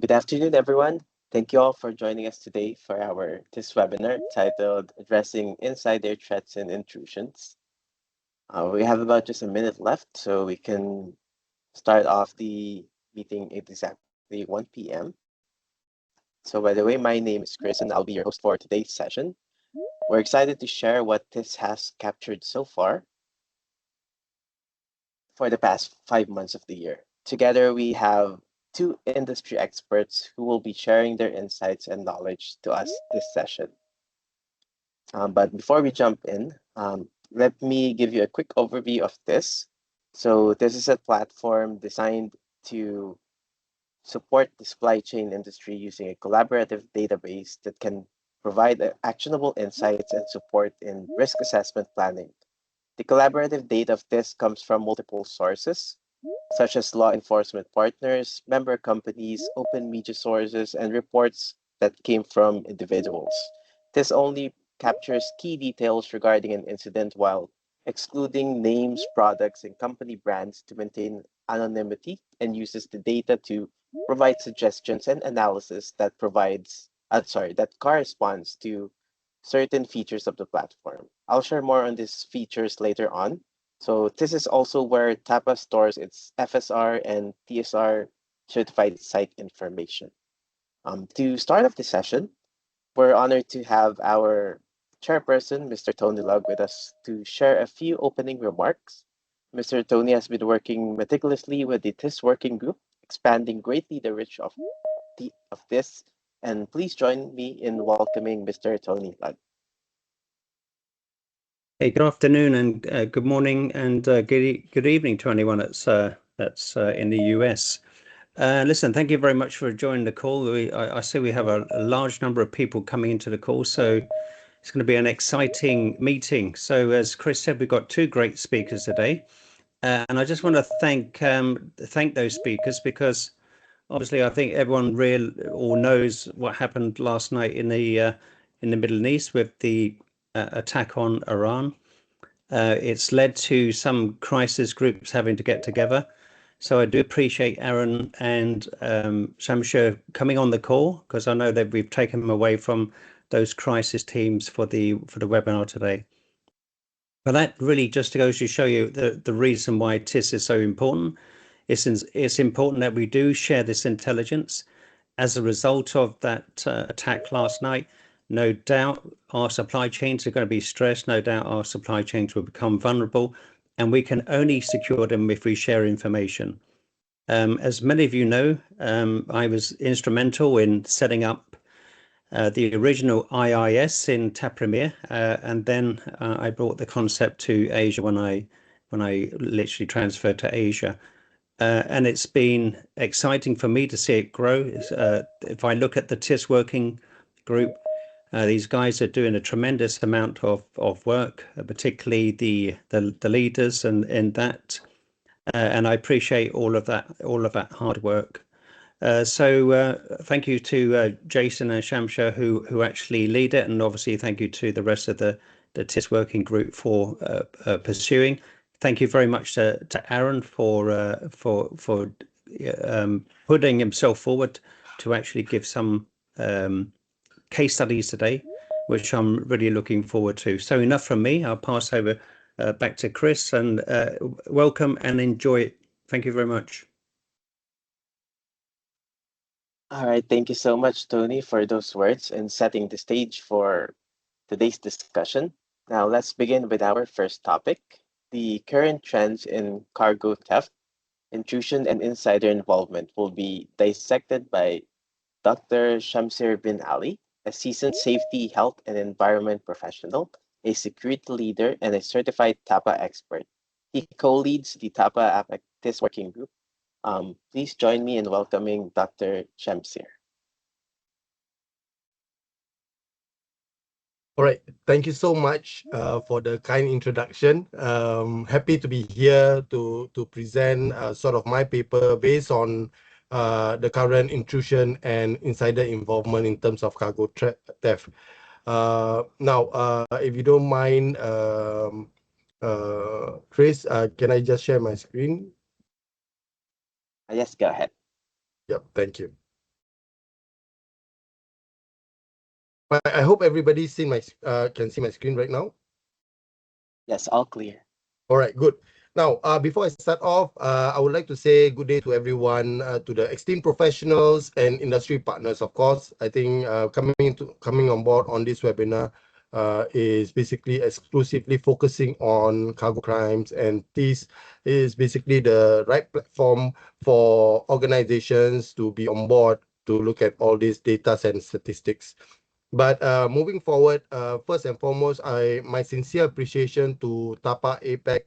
Good afternoon, everyone. Thank you all for joining us today for this webinar titled Addressing Insider Threats and Intrusions. We have about just a minute left, so we can start off the meeting at exactly 1 p.m. So by the way, my name is Chris, and I'll be your host for today's session. We're excited to share what this has captured so far for the past 5 months of the year. Together, we have two industry experts who will be sharing their insights and knowledge to us this session. But before we jump in, let me give you a quick overview of this. So this is a platform designed to support the supply chain industry using a collaborative database that can provide actionable insights and support in risk assessment planning. The collaborative data of this comes from multiple sources, such as law enforcement partners, member companies, open media sources, and reports that came from individuals. This only captures key details regarding an incident while excluding names, products, and company brands to maintain anonymity, and uses the data to provide suggestions and analysis that corresponds to certain features of the platform. I'll share more on these features later on. So this is also where TAPA stores its FSR and TSR certified site information. To start off the session, we're honored to have our chairperson, Mr. Tony Lug, with us to share a few opening remarks. Mr. Tony has been working meticulously with the TIS working group, expanding greatly the reach of this. And please join me in welcoming Mr. Tony Lug. Hey, good afternoon and good morning and good evening to anyone that's in the US. Listen, thank you very much for joining the call. I see we have a large number of people coming into the call, so it's going to be an exciting meeting. So as Chris said, we've got two great speakers today, and I just want to thank those speakers because obviously I think everyone knows what happened last night in the Middle East with the attack on Iran. It's led to some crisis groups having to get together. So I do appreciate Aaron and Shamsher coming on the call, because I know that we've taken them away from those crisis teams for the webinar today. But that really just goes to show you the reason why TIS is so important. It's important that we do share this intelligence. As a result of that attack last night, no doubt our supply chains are going to be stressed. No doubt our supply chains will become vulnerable, and we can only secure them if we share information. As many of you know, I was instrumental in setting up the original IIS in Tapremir, and then I brought the concept to Asia when I literally transferred to Asia. And it's been exciting for me to see it grow. If I look at the TIS working group, these guys are doing a tremendous amount of work, particularly the leaders and that. And I appreciate all of that hard work. So thank you to Jason and Shamsha who actually lead it, and obviously thank you to the rest of the TIS working group for pursuing. Thank you very much to Aaron for putting himself forward to actually give some case studies today, which I'm really looking forward to. So enough from me. I'll pass over back to Chris, and welcome and enjoy it. Thank you very much. All right, thank you so much, Tony, for those words and setting the stage for today's discussion. Now, let's begin with our first topic, the current trends in cargo theft, intrusion, and insider involvement will be dissected by Dr. Shamsir bin Ali, a seasoned safety, health, and environment professional, a security leader, and a certified TAPA expert. He co-leads the TAPA APAC TIS working group. Please join me in welcoming Dr. Shamsir. All right, thank you so much for the kind introduction. Happy to be here to present sort of my paper based on the current intrusion and insider involvement in terms of cargo theft. Now, if you don't mind, Chris, can I just share my screen? Yes, go ahead. Yep, thank you. I hope everybody can see my screen right now. Yes, all clear. All right, good. Now, before I start off, I would like to say good day to everyone, to the esteemed professionals and industry partners. Of course, I think coming on board on this webinar is basically exclusively focusing on cargo crimes, and this is basically the right platform for organizations to be on board to look at all these data and statistics. But moving forward, first and foremost, my sincere appreciation to TAPA APAC,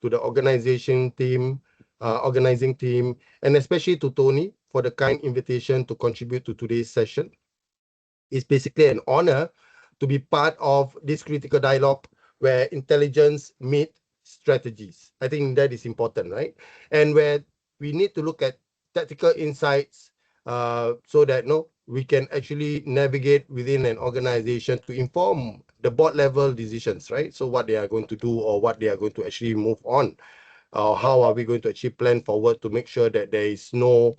to the organizing team, and especially to Tony for the kind invitation to contribute to today's session. It's basically an honor to be part of this critical dialogue where intelligence meet strategies. I think that is important, right? And where we need to look at tactical insights so that we can actually navigate within an organization to inform the board level decisions, right? So what they are going to do or what they are going to actually move on. How are we going to actually plan forward to make sure that there is no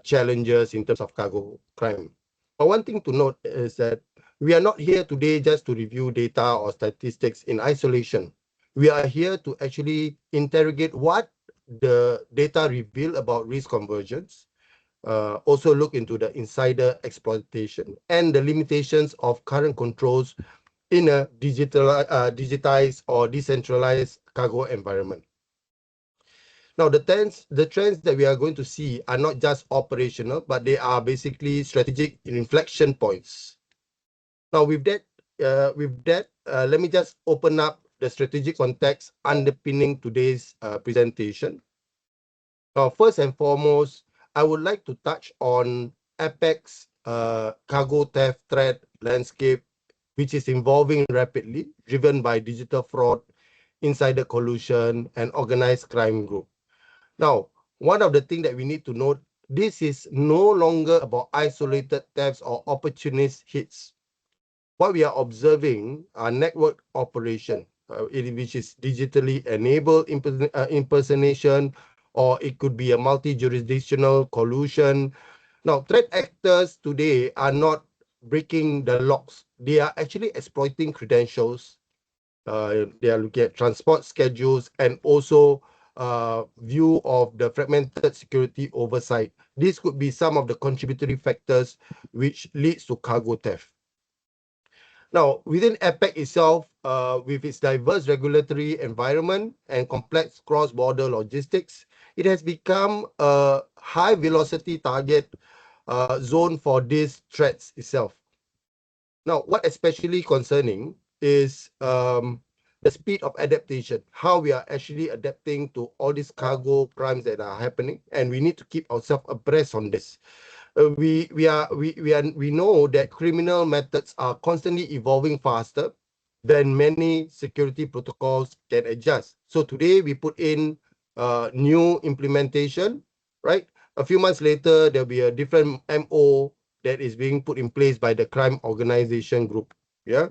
challenges in terms of cargo crime. But one thing to note is that we are not here today just to review data or statistics in isolation. We are here to actually interrogate what the data reveal about risk convergence, also look into the insider exploitation and the limitations of current controls in a digitized or decentralized cargo environment. Now, the trends that we are going to see are not just operational, but they are basically strategic inflection points. Now, with that, let me just open up the strategic context underpinning today's presentation. Now, first and foremost, I would like to touch on APAC's cargo theft threat landscape, which is evolving rapidly, driven by digital fraud, insider collusion, and organized crime group. Now, one of the things that we need to note, this is no longer about isolated thefts or opportunist hits. What we are observing are network operation, which is digitally enabled impersonation, or it could be a multi-jurisdictional collusion. Now, threat actors today are not breaking the locks. They are actually exploiting credentials. They are looking at transport schedules and also view of the fragmented security oversight. This could be some of the contributory factors which leads to cargo theft. Now, within APAC itself, with its diverse regulatory environment and complex cross-border logistics, it has become a high-velocity target zone for these threats itself. Now, what especially concerning is the speed of adaptation, how we are actually adapting to all these cargo crimes that are happening, and we need to keep ourselves abreast on this. We know that criminal methods are constantly evolving faster than many security protocols can adjust. So today we put in new implementation, right? A few months later, there'll be a different MO that is being put in place by the crime organization group. Yeah.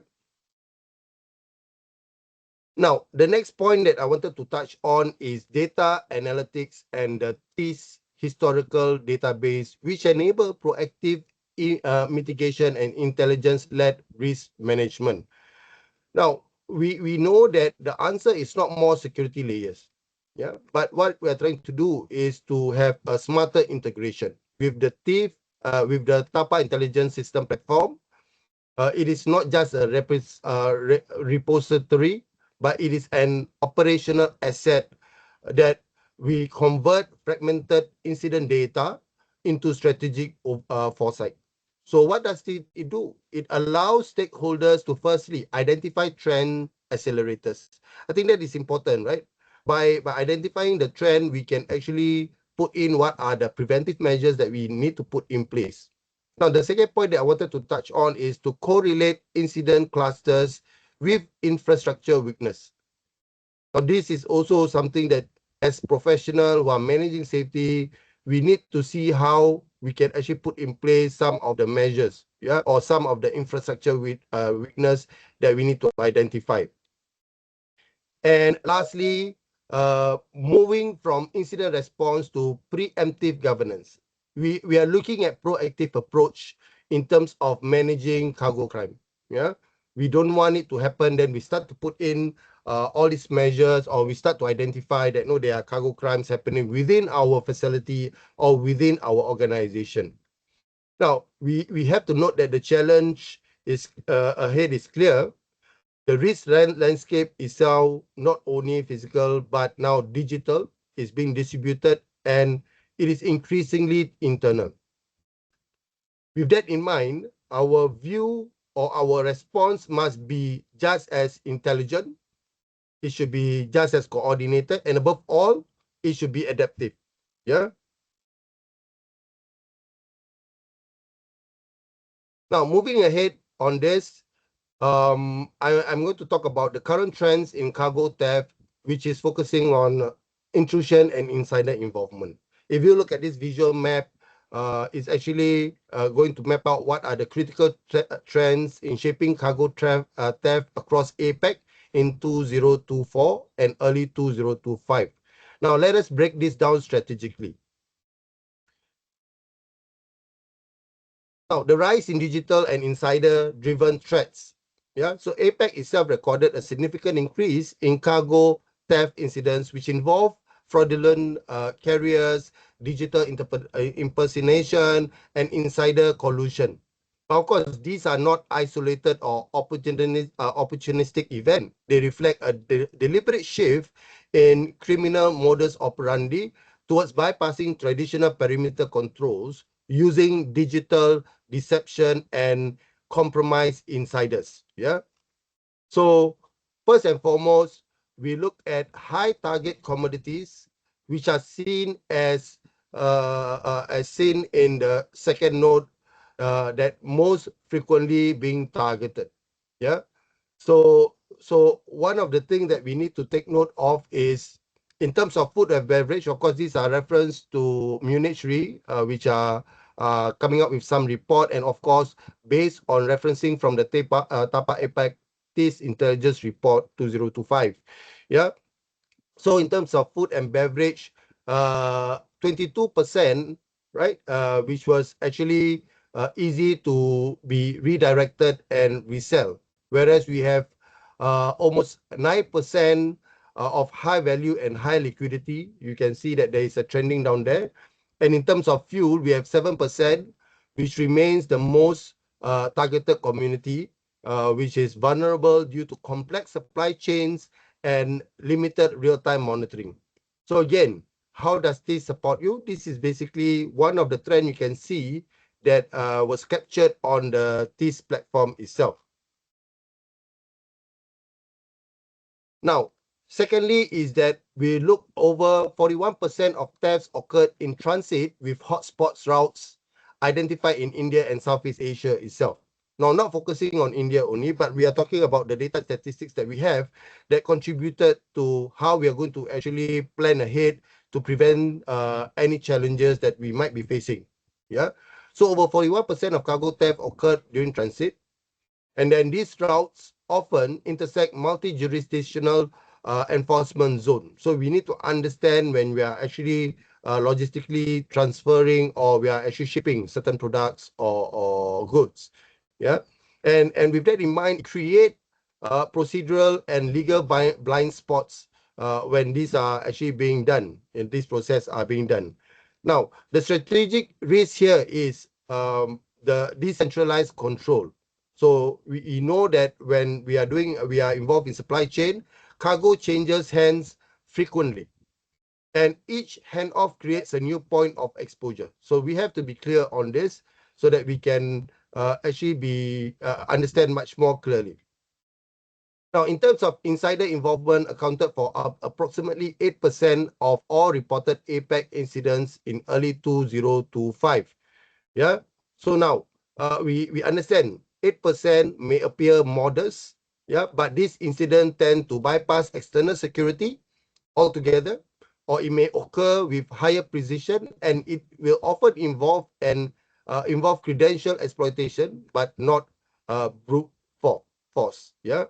Now, the next point that I wanted to touch on is data analytics and the TIS historical database, which enable proactive mitigation and intelligence-led risk management. Now, we know that the answer is not more security layers. Yeah, but what we are trying to do is to have a smarter integration with the TIF, with the TAPA intelligence system platform. It is not just a repository, but it is an operational asset that we convert fragmented incident data into strategic foresight. So what does it do? It allows stakeholders to firstly identify trend accelerators. I think that is important, right? By identifying the trend, we can actually put in what are the preventive measures that we need to put in place. Now, the second point that I wanted to touch on is to correlate incident clusters with infrastructure weakness. Now, this is also something that as professionals who are managing safety, we need to see how we can actually put in place some of the measures, yeah, or some of the infrastructure weakness that we need to identify. And lastly, moving from incident response to preemptive governance. We are looking at proactive approach in terms of managing cargo crime. Yeah, we don't want it to happen. Then we start to put in all these measures, or we start to identify that no, there are cargo crimes happening within our facility or within our organization. Now, we have to note that the challenge is ahead is clear. The risk landscape itself, not only physical, but now digital, is being distributed, and it is increasingly internal. With that in mind, our view or our response must be just as intelligent, it should be just as coordinated, and above all, it should be adaptive. Yeah. Now, moving ahead on this, I'm going to talk about the current trends in cargo theft, which is focusing on intrusion and insider involvement. If you look at this visual map, it's actually going to map out what are the critical trends in shaping cargo theft across APAC in 2024 and early 2025. Now, let us break this down strategically. Now, the rise in digital and insider-driven threats. Yeah, so APAC itself recorded a significant increase in cargo theft incidents, which involve fraudulent carriers, digital impersonation, and insider collusion. Now, of course, these are not isolated or opportunistic events. They reflect a deliberate shift in criminal modus operandi towards bypassing traditional perimeter controls using digital deception and compromise insiders. Yeah. So first and foremost, we look at high target commodities, which are seen as seen in the second node that most frequently being targeted. Yeah. So one of the things that we need to take note of is in terms of food and beverage. Of course, these are reference to Munich Re, which are coming up with some report, and of course, based on referencing from the TAPA APAC this intelligence report 2025. Yeah. So in terms of food and beverage, 22%, right, which was actually easy to be redirected and resell, whereas we have almost 9% of high value and high liquidity. You can see that there is a trending down there. And in terms of fuel, we have 7%, which remains the most targeted community, which is vulnerable due to complex supply chains and limited real-time monitoring. So again, how does this support you? This is basically one of the trends you can see that was captured on the TIS platform itself. Now, secondly is that we look over 41% of thefts occurred in transit with hotspots routes identified in India and Southeast Asia itself. Now, not focusing on India only, but we are talking about the data statistics that we have that contributed to how we are going to actually plan ahead to prevent any challenges that we might be facing. Yeah. So over 41% of cargo theft occurred during transit. And then these routes often intersect multi-jurisdictional enforcement zone. So we need to understand when we are actually logistically transferring or we are actually shipping certain products or goods. Yeah. And with that in mind, create procedural and legal blind spots when these are actually being done, and this process are being done. Now, the strategic risk here is the decentralized control. So we know that when we are involved in supply chain, cargo changes hands frequently, and each handoff creates a new point of exposure. So we have to be clear on this so that we can actually be understand much more clearly. Now, in terms of insider involvement, accounted for approximately 8% of all reported APAC incidents in early 2025. Yeah. So now we understand 8% may appear modest. Yeah, but this incident tend to bypass external security altogether, or it may occur with higher precision, and it will often involve credential exploitation, but not brute force. Yeah.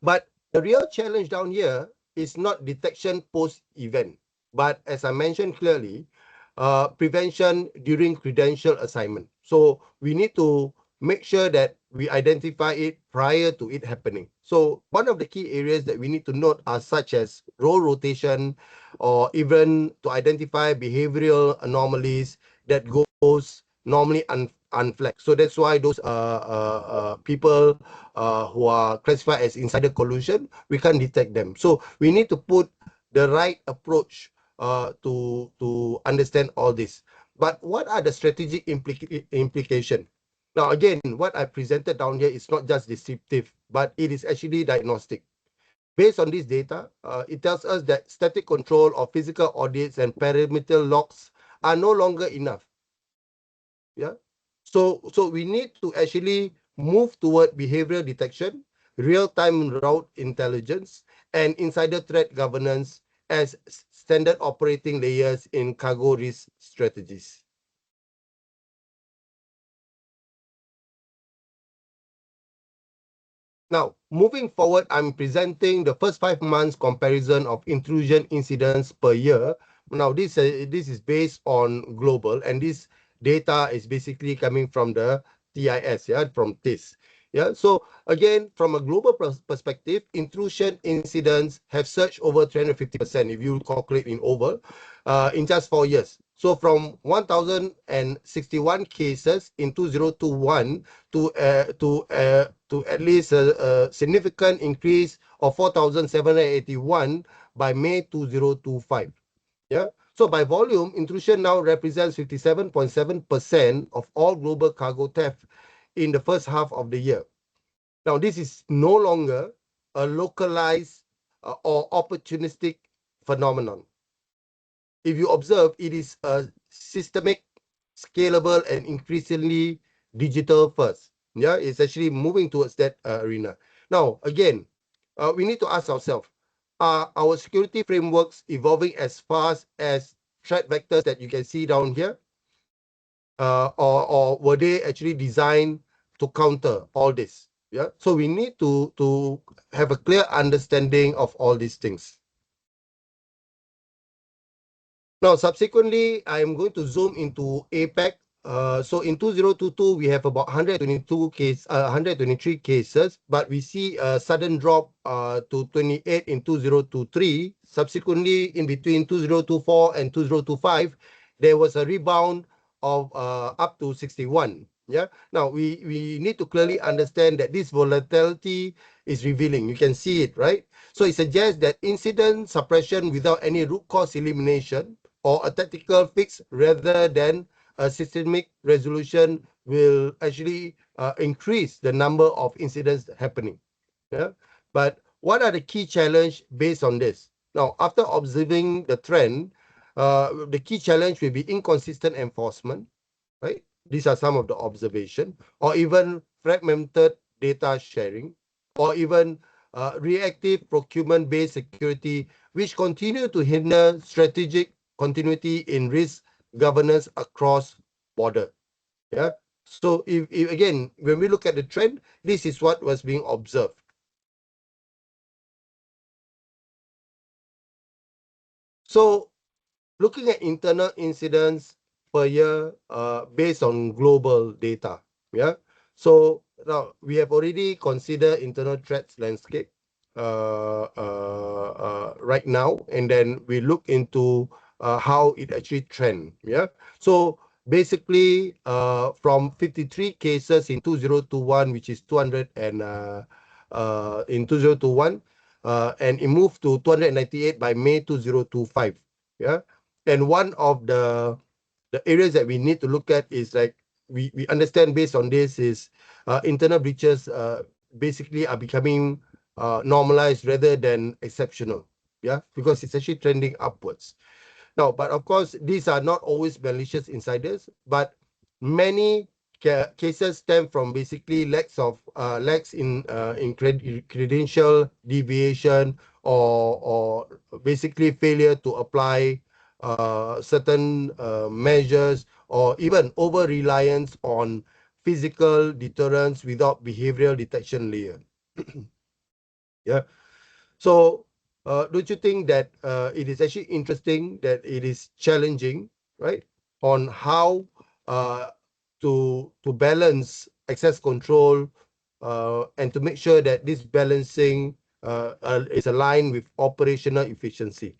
But the real challenge down here is not detection post-event. But as I mentioned clearly, prevention during credential assignment. So we need to make sure that we identify it prior to it happening. So one of the key areas that we need to note are such as role rotation, or even to identify behavioral anomalies that goes normally unflagged. So that's why those people who are classified as insider collusion, we can't detect them. So we need to put the right approach to understand all this. But what are the strategic implication? Now, again, what I presented down here is not just descriptive, but it is actually diagnostic. Based on this data, it tells us that static control or physical audits and perimeter locks are no longer enough. Yeah. So we need to actually move toward behavioral detection, real-time route intelligence, and insider threat governance as standard operating layers in cargo risk strategies. Now, moving forward, I'm presenting the first 5 months comparison of intrusion incidents per year. Now, this is based on global, and this data is basically coming from the TIS, yeah, from TIS. Yeah, so again, from a global perspective, intrusion incidents have surged over 350% if you calculate in over, in just 4 years. So from 1,061 cases in 2021 to at least a significant increase of 4,781 by May 2025. Yeah. So by volume, intrusion now represents 57.7% of all global cargo theft in the first half of the year. Now, this is no longer a localized or opportunistic phenomenon. If you observe, it is a systemic, scalable, and increasingly digital first. Yeah, it's actually moving towards that arena. Now, again, we need to ask ourselves, are our security frameworks evolving as fast as threat vectors that you can see down here? Or were they actually designed to counter all this? Yeah, so we need to have a clear understanding of all these things. Now, subsequently, I'm going to zoom into APAC. So in 2022, we have about 123 cases, but we see a sudden drop to 28 in 2023. Subsequently, in between 2024 and 2025, there was a rebound of up to 61. Yeah. Now, we need to clearly understand that this volatility is revealing. You can see it, right? So it suggests that incident suppression without any root cause elimination or a tactical fix rather than a systemic resolution will actually increase the number of incidents happening. Yeah. But what are the key challenge based on this? Now, after observing the trend, the key challenge will be inconsistent enforcement, right? These are some of the observation, or even fragmented data sharing, or even reactive procurement-based security, which continue to hinder strategic continuity in risk governance across border. Yeah. So if again, when we look at the trend, this is what was being observed. So looking at internal incidents per year based on global data. Yeah. So now we have already considered internal threats landscape right now, and then we look into how it actually trend. Yeah. So basically, from 53 cases in 2021, which is 200 and in 2021, and it moved to 298 by May 2025. Yeah. And one of the areas that we need to look at is like we understand based on this is internal breaches basically are becoming normalized rather than exceptional. Yeah, because it's actually trending upwards. Now, but of course, these are not always malicious insiders, but many cases stem from basically lacks in credential deviation, or basically failure to apply certain measures, or even over reliance on physical deterrence without behavioral detection layer. Yeah. So don't you think that it is actually interesting, that it is challenging right, on how to balance access control and to make sure that this balancing is aligned with operational efficiency.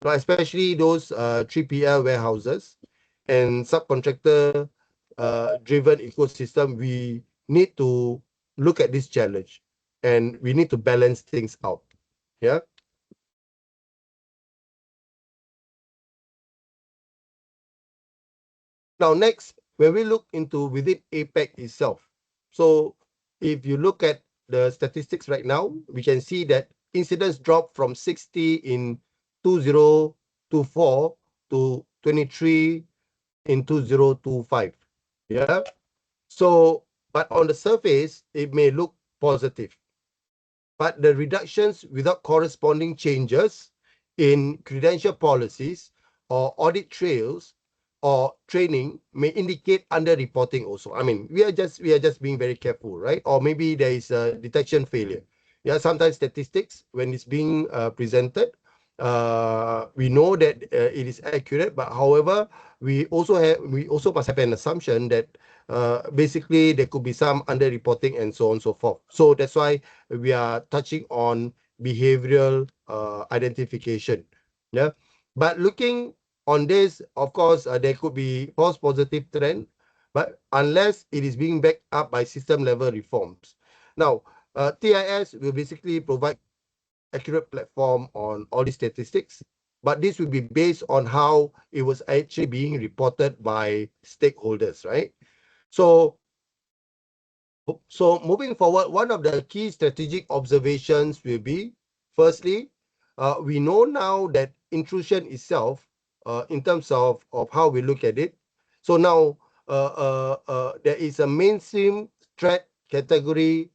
Now, especially those 3PL warehouses and subcontractor driven ecosystem, we need to look at this challenge and we need to balance things out. Yeah. Now, next, when we look into within APAC itself, so if you look at the statistics right now, we can see that incidents dropped from 60 in 2024 to 23 in 2025. Yeah. So, but on the surface, it may look positive, but the reductions without corresponding changes in credential policies or audit trails or training may indicate underreporting also. I mean, we are just being very careful, right? Or maybe there is a detection failure. Yeah, sometimes statistics when it's being presented, we know that it is accurate, but however, we also must have an assumption that basically there could be some underreporting and so on and so forth. So that's why we are touching on behavioral identification. Yeah, but looking on this, of course, there could be false positive trend, but unless it is being backed up by system level reforms. Now, TIS will basically provide accurate platform on all these statistics, but this will be based on how it was actually being reported by stakeholders, right? So moving forward, one of the key strategic observations will be, firstly, we know now that intrusion itself, in terms of how we look at it. So now there is a mainstream threat category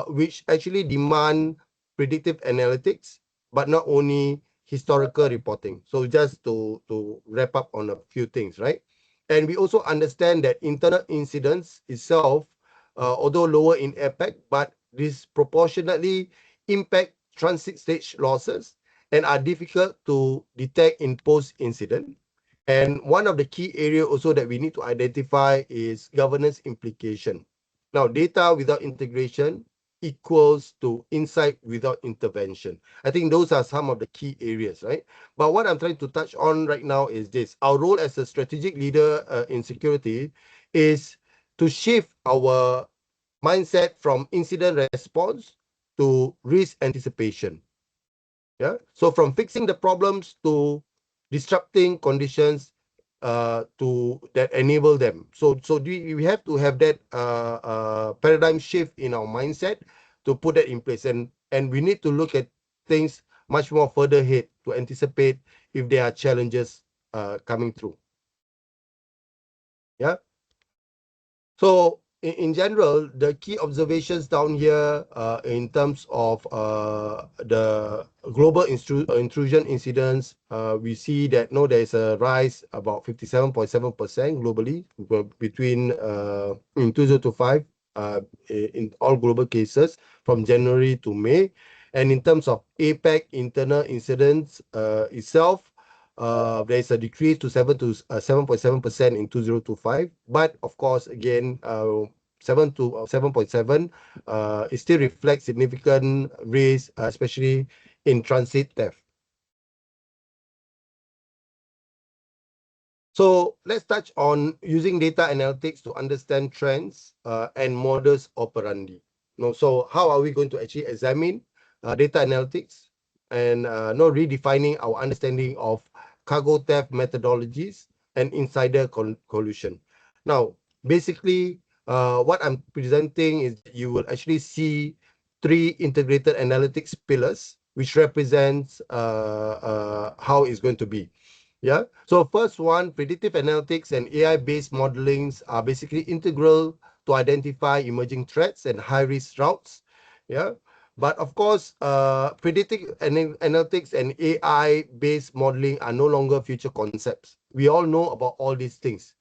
which actually demand predictive analytics, but not only historical reporting. So just to wrap up on a few things, right? And we also understand that internal incidents itself, although lower in APAC, but disproportionately impact transit stage losses and are difficult to detect in post-incident. And one of the key areas also that we need to identify is governance implication. Now, data without integration equals to insight without intervention. I think those are some of the key areas, right? But what I'm trying to touch on right now is this. Our role as a strategic leader in security is to shift our mindset from incident response to risk anticipation. Yeah. So from fixing the problems to disrupting conditions to that enable them. So we have to have that paradigm shift in our mindset to put that in place, and we need to look at things much more further ahead to anticipate if there are challenges coming through. Yeah. So in general, the key observations down here in terms of the global intrusion incidents, we see that there is a rise about 57.7% globally between in 2025 in all global cases from January to May. And in terms of APAC internal incidents itself, there is a decrease to 7.7% in 2025. But of course, again, 7.7 it still reflects significant risk, especially in transit theft. So let's touch on using data analytics to understand trends and modus operandi. So how are we going to actually examine data analytics and redefining our understanding of cargo theft methodologies and insider collusion? Now, basically, what I'm presenting is you will actually see three integrated analytics pillars, which represents how it's going to be. Yeah. So first one, predictive analytics and AI-based modelings are basically integral to identify emerging threats and high-risk routes. Yeah. But of course, predictive analytics and AI-based modeling are no longer future concepts. We all know about all these things.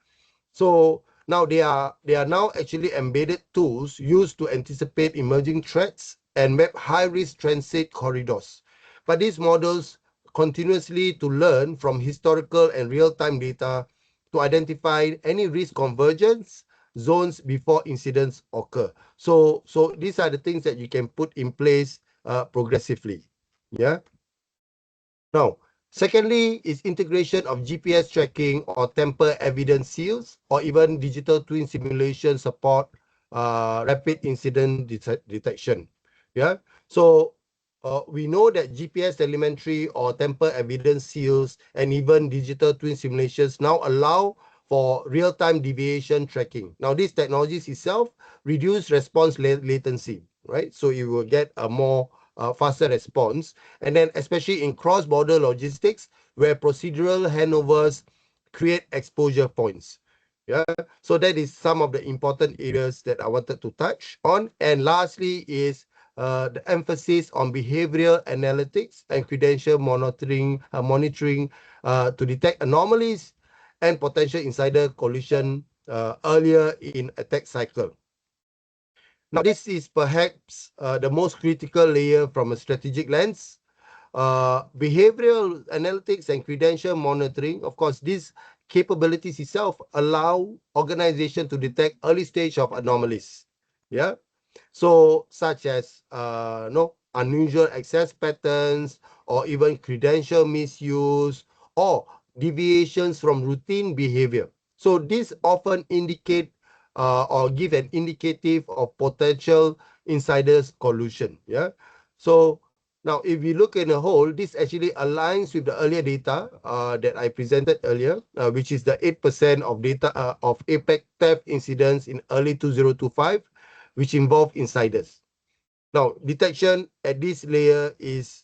So now they are now actually embedded tools used to anticipate emerging threats and map high-risk transit corridors. But these models continuously to learn from historical and real-time data to identify any risk convergence zones before incidents occur. So these are the things that you can put in place progressively. Yeah. Now, secondly is integration of GPS tracking or temper evidence seals or even digital twin simulation support rapid incident detection. Yeah. So we know that GPS telemetry or temper evidence seals and even digital twin simulations now allow for real-time deviation tracking. Now, these technologies itself reduce response latency, right? So you will get a more faster response. And then especially in cross-border logistics, where procedural handovers create exposure points. Yeah, so that is some of the important areas that I wanted to touch on. And lastly is the emphasis on behavioral analytics and credential monitoring to detect anomalies and potential insider collusion earlier in attack cycle. Now, this is perhaps the most critical layer from a strategic lens. Behavioral analytics and credential monitoring, of course, these capabilities itself allow organization to detect early stage of anomalies. Yeah. So such as no unusual access patterns or even credential misuse or deviations from routine behavior. So this often indicate or give an indicative of potential insiders collusion. Yeah. So now, if we look in a whole, this actually aligns with the earlier data that I presented earlier, which is the 8% of data of APAC theft incidents in early 2025, which involve insiders. Now, detection at this layer is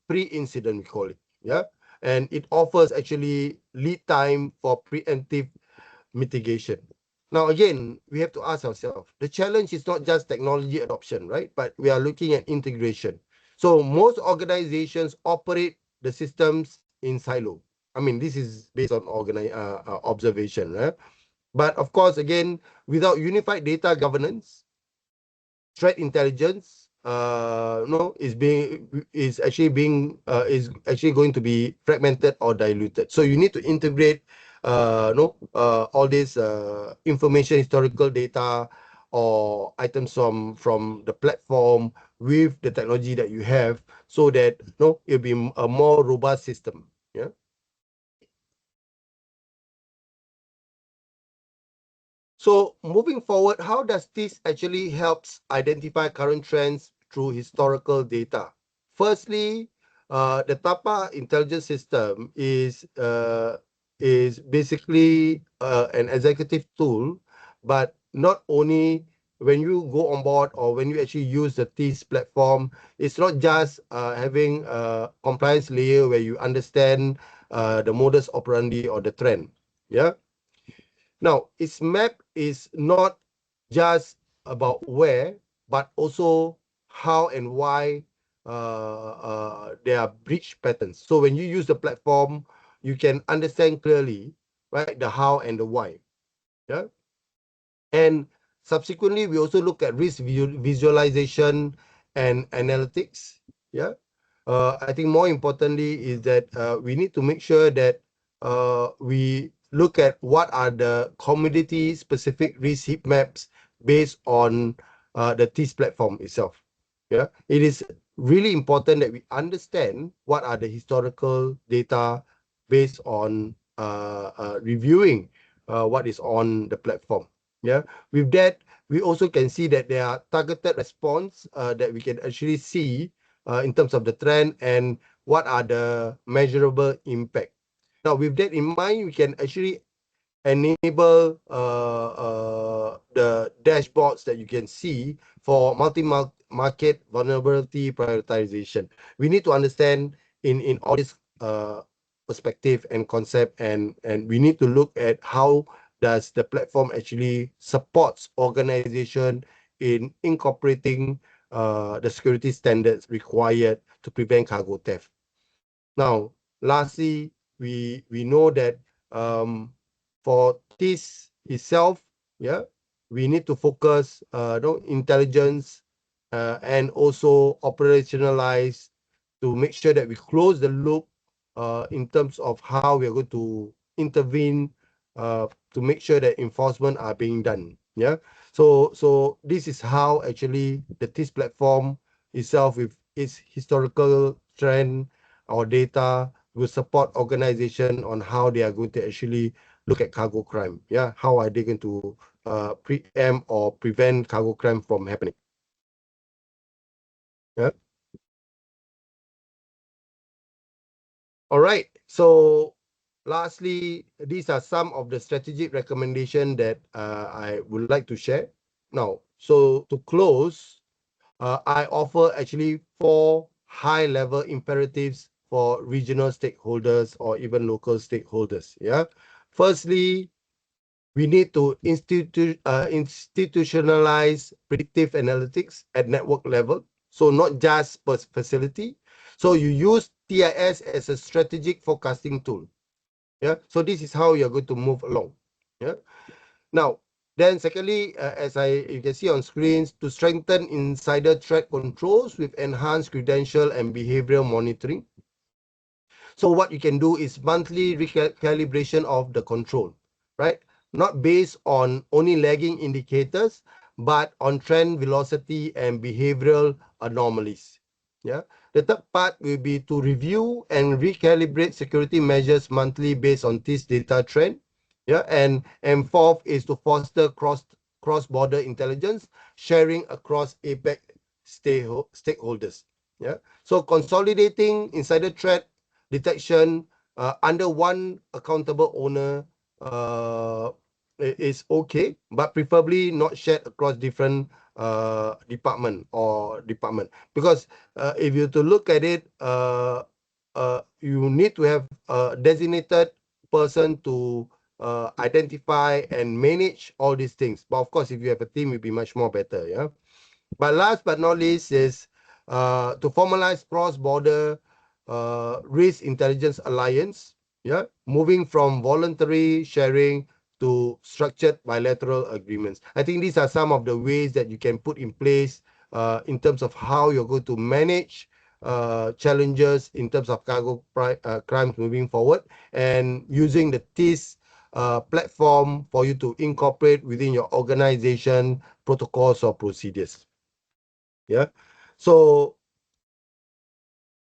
pre-incident, we call it. Yeah. And it offers actually lead time for preemptive mitigation. Now, again, we have to ask ourselves, the challenge is not just technology adoption, right? But we are looking at integration. So most organizations operate the systems in silo. I mean, this is based on observation, right? But of course, again, without unified data governance, threat intelligence no is actually going to be fragmented or diluted. So you need to integrate all this information, historical data or items from the platform with the technology that you have, so that it'll be a more robust system. Yeah. So moving forward, how does this actually helps identify current trends through historical data? Firstly, the TAPA intelligence system is basically an executive tool, but not only when you go on board or when you actually use the TIS platform, it's not just having a compliance layer where you understand the modus operandi or the trend. Yeah. Now, its map is not just about where, but also how and why there are breach patterns. So when you use the platform, you can understand clearly, right, the how and the why. Yeah. And subsequently, we also look at risk visualization and analytics. Yeah. I think more importantly is that we need to make sure that we look at what are the commodity specific risk heat maps based on the TIS platform itself. Yeah, it is really important that we understand what are the historical data based on reviewing what is on the platform. Yeah, with that, we also can see that there are targeted response that we can actually see in terms of the trend and what are the measurable impact. Now, with that in mind, we can actually enable the dashboards that you can see for multi-market vulnerability prioritization. We need to understand in all this perspective and concept, and we need to look at how does the platform actually supports organization in incorporating the security standards required to prevent cargo theft. Now, lastly, we know that for this itself, yeah, we need to focus intelligence and also operationalize to make sure that we close the loop in terms of how we are going to intervene to make sure that enforcement are being done. Yeah. So this is how actually the TIS platform itself with its historical trend or data will support organization on how they are going to actually look at cargo crime. Yeah. How are they going to preempt or prevent cargo crime from happening? Yeah. All right. So lastly, these are some of the strategic recommendations that I would like to share. Now, so to close, I offer actually 4 high-level imperatives for regional stakeholders or even local stakeholders. Yeah. Firstly, we need to institutionalize predictive analytics at network level. So not just per facility. So you use TIS as a strategic forecasting tool. Yeah. So this is how you're going to move along. Yeah. Now, then secondly, as you can see on screens, to strengthen insider threat controls with enhanced credential and behavioral monitoring. So what you can do is monthly recalibration of the control, right? Not based on only lagging indicators, but on trend velocity and behavioral anomalies. Yeah. The third part will be to review and recalibrate security measures monthly based on this data trend. Yeah. And fourth is to foster cross-border intelligence sharing across APAC stakeholders. Yeah. So consolidating insider threat detection under one accountable owner is okay, but preferably not shared across different department, because if you to look at it, you need to have a designated person to identify and manage all these things. But of course, if you have a team, it'll be much more better. Yeah. But last but not least is to formalize cross-border risk intelligence alliance. Yeah, moving from voluntary sharing to structured bilateral agreements. I think these are some of the ways that you can put in place in terms of how you're going to manage challenges in terms of cargo crimes moving forward, and using the TIS platform for you to incorporate within your organization protocols or procedures. Yeah. So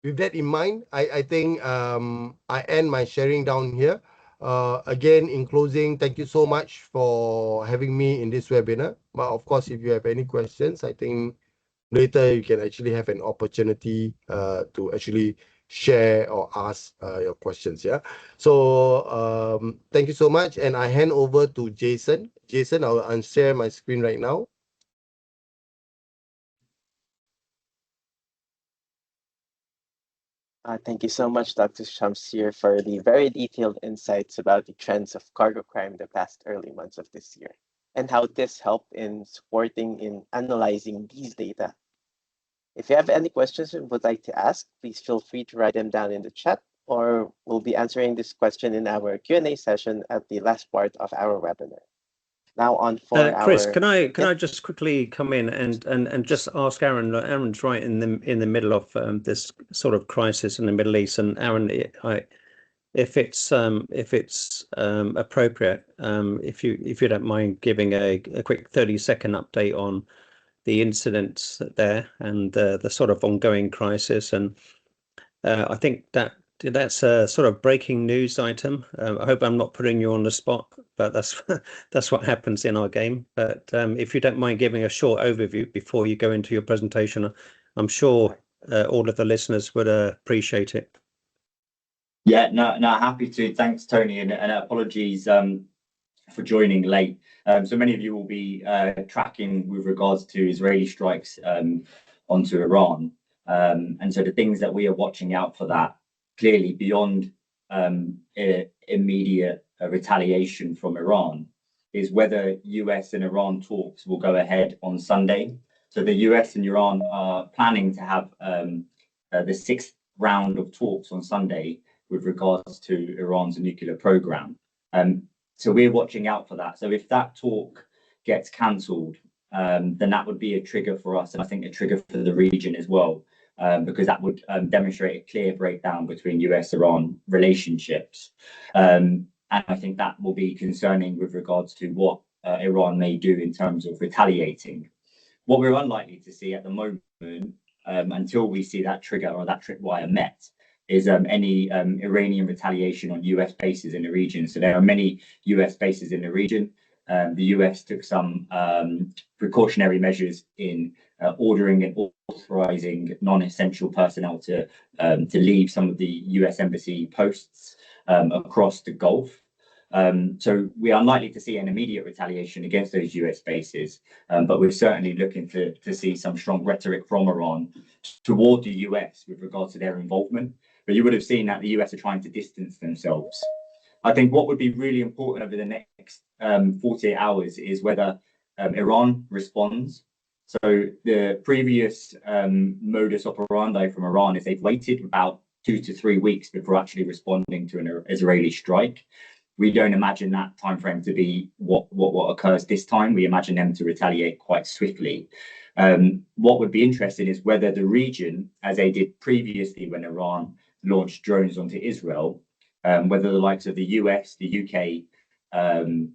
with that in mind, I think I end my sharing down here. Again, in closing, thank you so much for having me in this webinar. But of course, if you have any questions, I think later you can actually have an opportunity to actually share or ask your questions. Yeah. So thank you so much. And I hand over to Jason. Jason, I'll unshare my screen right now. Thank you so much, Dr. Shamsir, for the very detailed insights about the trends of cargo crime the past early months of this year and how this helped in supporting in analyzing these data. If you have any questions and would like to ask, please feel free to write them down in the chat, or we'll be answering this question in our Q&A session at the last part of our webinar. Now on for Chris, our... can I just quickly come in and just ask Aaron? Aaron's right in the middle of this sort of crisis in the Middle East, and Aaron, if it's appropriate, if you don't mind giving a quick 30-second update on the incidents there and the sort of ongoing crisis, and I think that's a sort of breaking news item. I hope I'm not putting you on the spot, but that's what happens in our game. But if you don't mind giving a short overview before you go into your presentation, I'm sure all of the listeners would appreciate it. Yeah, no, happy to. Thanks, Tony, and apologies for joining late. So many of you will be tracking with regards to Israeli strikes onto Iran. And so the things that we are watching out for that, clearly beyond immediate retaliation from Iran, is whether US and Iran talks will go ahead on Sunday. So the US and Iran are planning to have the 6th round of talks on Sunday with regards to Iran's nuclear program. So we're watching out for that. So if that talk gets cancelled, then that would be a trigger for us, and I think a trigger for the region as well, because that would demonstrate a clear breakdown between US-Iran relationships. And And I think that will be concerning with regards to what Iran may do in terms of retaliating. What we're unlikely to see at the moment, until we see that trigger or that tripwire met, is any Iranian retaliation on US bases in the region. So there are many US bases in the region. The US took some precautionary measures in ordering and authorizing non-essential personnel to leave some of the US embassy posts across the Gulf. So we are unlikely to see an immediate retaliation against those US bases, but we're certainly looking to see some strong rhetoric from Iran toward the US with regards to their involvement. But you would have seen that the US are trying to distance themselves. I think what would be really important over the next 48 hours is whether Iran responds. So the previous modus operandi from Iran is they've waited about 2 to 3 weeks before actually responding to an Israeli strike. We don't imagine that timeframe to be what occurs this time. We imagine them to retaliate quite swiftly. What would be interesting is whether the region, as they did previously when Iran launched drones onto Israel, whether the likes of the US, the UK,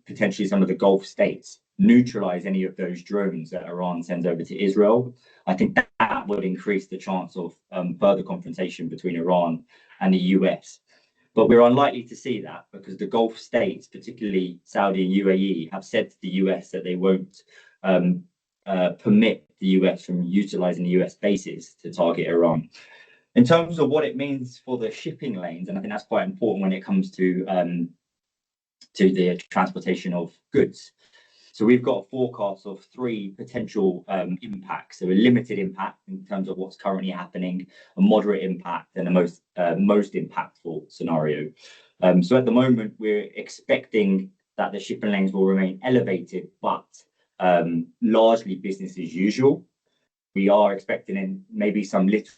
potentially some of the Gulf states, neutralize any of those drones that Iran sends over to Israel. I think that would increase the chance of further confrontation between Iran and the US. But we're unlikely to see that because the Gulf states, particularly Saudi and UAE, have said to the US that they won't permit the US from utilizing the US bases to target Iran. In terms of what it means for the shipping lanes, and I think that's quite important when it comes to the transportation of goods. So we've got a forecast of 3 potential impacts. So a limited impact in terms of what's currently happening, a moderate impact, and a most impactful scenario. So at the moment, we're expecting that the shipping lanes will remain elevated, but largely business as usual. We are expecting maybe some little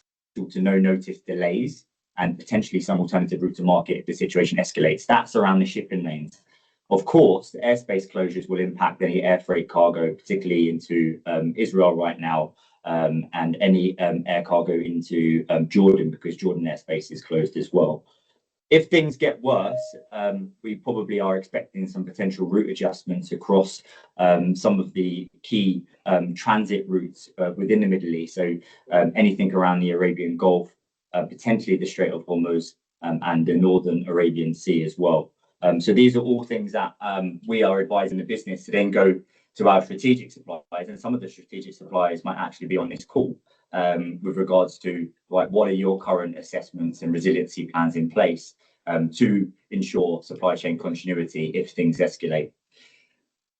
to no notice delays and potentially some alternative route to market if the situation escalates. That's around the shipping lanes. Of course, the airspace closures will impact any air freight cargo, particularly into Israel right now, and any air cargo into Jordan, because Jordan airspace is closed as well. If things get worse, we probably are expecting some potential route adjustments across some of the key transit routes within the Middle East. So anything around the Arabian Gulf, potentially the Strait of Hormuz, and the Northern Arabian Sea as well. So these are all things that we are advising the business to then go to our strategic suppliers, and some of the strategic suppliers might actually be on this call with regards to what are your current assessments and resiliency plans in place to ensure supply chain continuity if things escalate.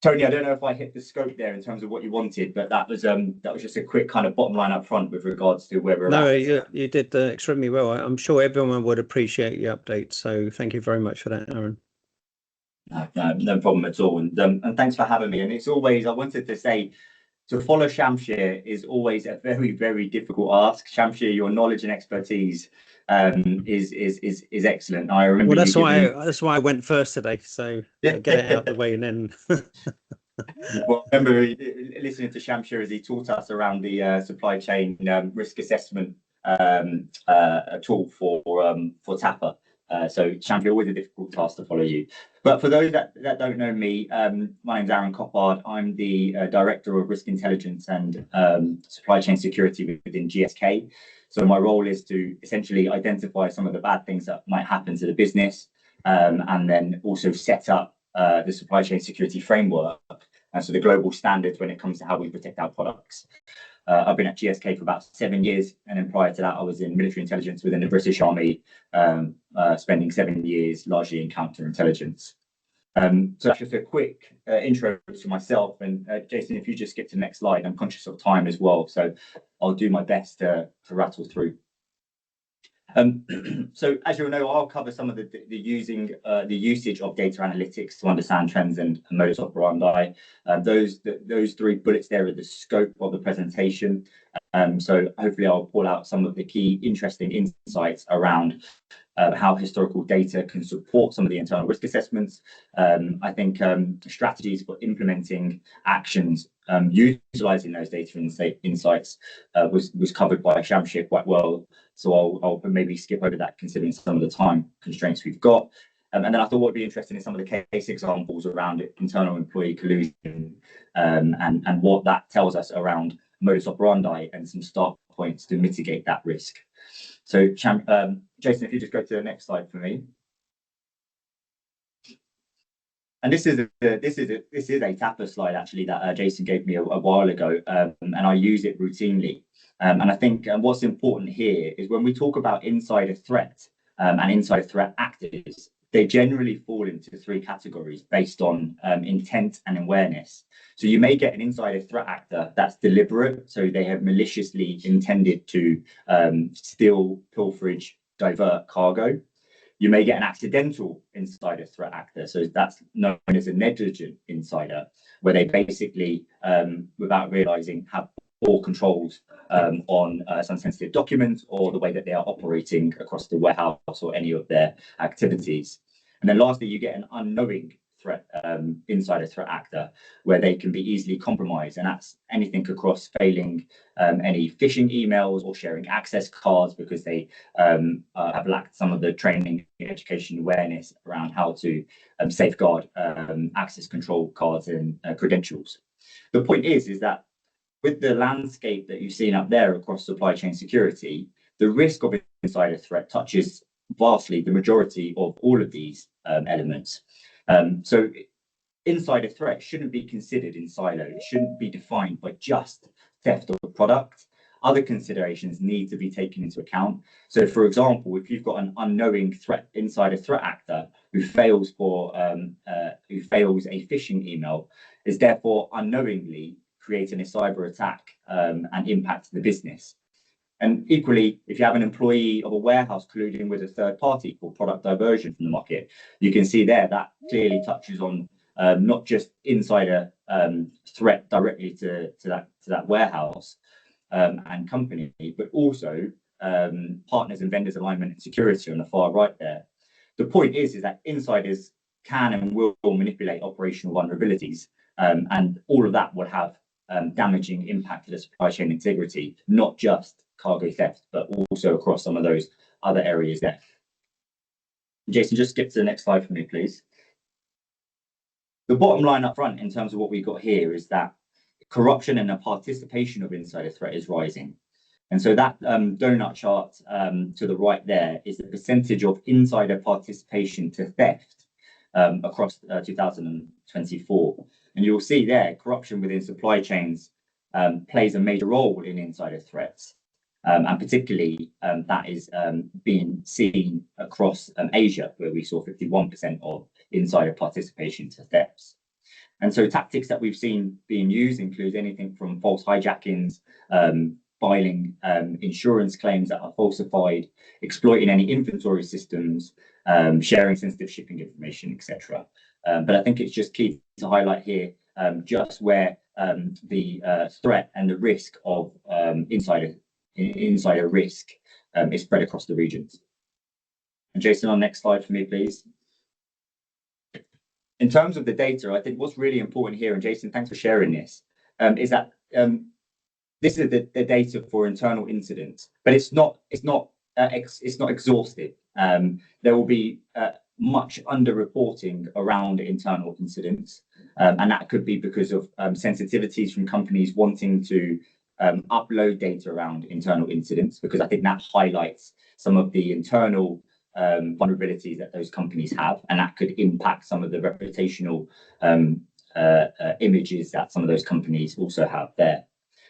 Tony, I don't know if I hit the scope there in terms of what you wanted, but that was just a quick kind of bottom line up front with regards to where we're at. No, you did extremely well. I'm sure everyone would appreciate your update. So thank you very much for that, Aaron. No problem at all. And thanks for having me. And it's always, I wanted to say, to follow Shamshir is always a very, very difficult ask. Shamshir, your knowledge and expertise is excellent. I remember. Well, that's why I went first today. So get it out of the way and then. Well, I remember listening to Shamshir as he taught us around the supply chain risk assessment tool for TAPA. So Shamshir, always a difficult task to follow you. But for those that don't know me, my name's Aaron Coppard. I'm the Director of Risk Intelligence and Supply Chain Security within GSK. So my role is to essentially identify some of the bad things that might happen to the business, and then also set up the supply chain security framework, and so the global standards when it comes to how we protect our products. I've been at GSK for about 7 years, and then prior to that, I was in military intelligence within the British Army, spending 7 years largely in counterintelligence. So that's just a quick intro to myself. And Jason, if you just skip to the next slide, I'm conscious of time as well, so I'll do my best to rattle through. So as you'll know, I'll cover some of the usage of data analytics to understand trends and modus operandi. Those 3 bullets there are the scope of the presentation. So hopefully I'll pull out some of the key interesting insights around how historical data can support some of the internal risk assessments. I think strategies for implementing actions utilizing those data insights was covered by Shamshir quite well. So I'll maybe skip over that considering some of the time constraints we've got. And then I thought what would be interesting is some of the case examples around internal employee collusion, and what that tells us around modus operandi and some start points to mitigate that risk. So, Jason, if you just go to the next slide for me. And this is a TAPA slide actually that Jason gave me a while ago, and I use it routinely. And I think what's important here is when we talk about insider threat and insider threat actors, they generally fall into three categories based on intent and awareness. So you may get an insider threat actor that's deliberate, so they have maliciously intended to steal, pilferage, divert cargo. You may get an accidental insider threat actor, so that's known as a negligent insider, where they basically, without realizing, have poor controls on some sensitive documents or the way that they are operating across the warehouse or any of their activities. And then lastly, you get an unknowing threat insider threat actor, where they can be easily compromised, and that's anything across failing any phishing emails or sharing access cards because they have lacked some of the training, education, awareness around how to safeguard access control cards and credentials. The point is that with the landscape that you've seen up there across supply chain security, the risk of insider threat touches vastly the majority of all of these elements. So insider threat shouldn't be considered in silo. It shouldn't be defined by just theft of the product. Other considerations need to be taken into account. So, for example, if you've got an unknowing insider threat actor who fails a phishing email, is therefore unknowingly creating a cyber attack and impact the business. And equally, if you have an employee of a warehouse colluding with a third party for product diversion from the market, you can see there that clearly touches on not just insider threat directly to that warehouse and company, but also partners and vendors alignment and security on the far right there. The point is that insiders can and will manipulate operational vulnerabilities, and all of that will have damaging impact to the supply chain integrity, not just cargo theft, but also across some of those other areas there. Jason, just skip to the next slide for me, please. The bottom line up front in terms of what we've got here is that corruption and the participation of insider threat is rising. And so that donut chart to the right there is the percentage of insider participation to theft across 2024. And you'll see there, corruption within supply chains plays a major role in insider threats. And particularly that is being seen across Asia, where we saw 51% of insider participation to thefts. And so tactics that we've seen being used include anything from false hijackings, filing insurance claims that are falsified, exploiting any inventory systems, sharing sensitive shipping information, etc. But I think it's just key to highlight here just where the threat and the risk of insider risk is spread across the regions. And Jason, on next slide for me, please. In terms of the data, I think what's really important here, and Jason, thanks for sharing this, is that this is the data for internal incidents, but it's not exhaustive. There will be much underreporting around internal incidents, and that could be because of sensitivities from companies wanting to upload data around internal incidents, because I think that highlights some of the internal vulnerabilities that those companies have, and that could impact some of the reputational images that some of those companies also have there.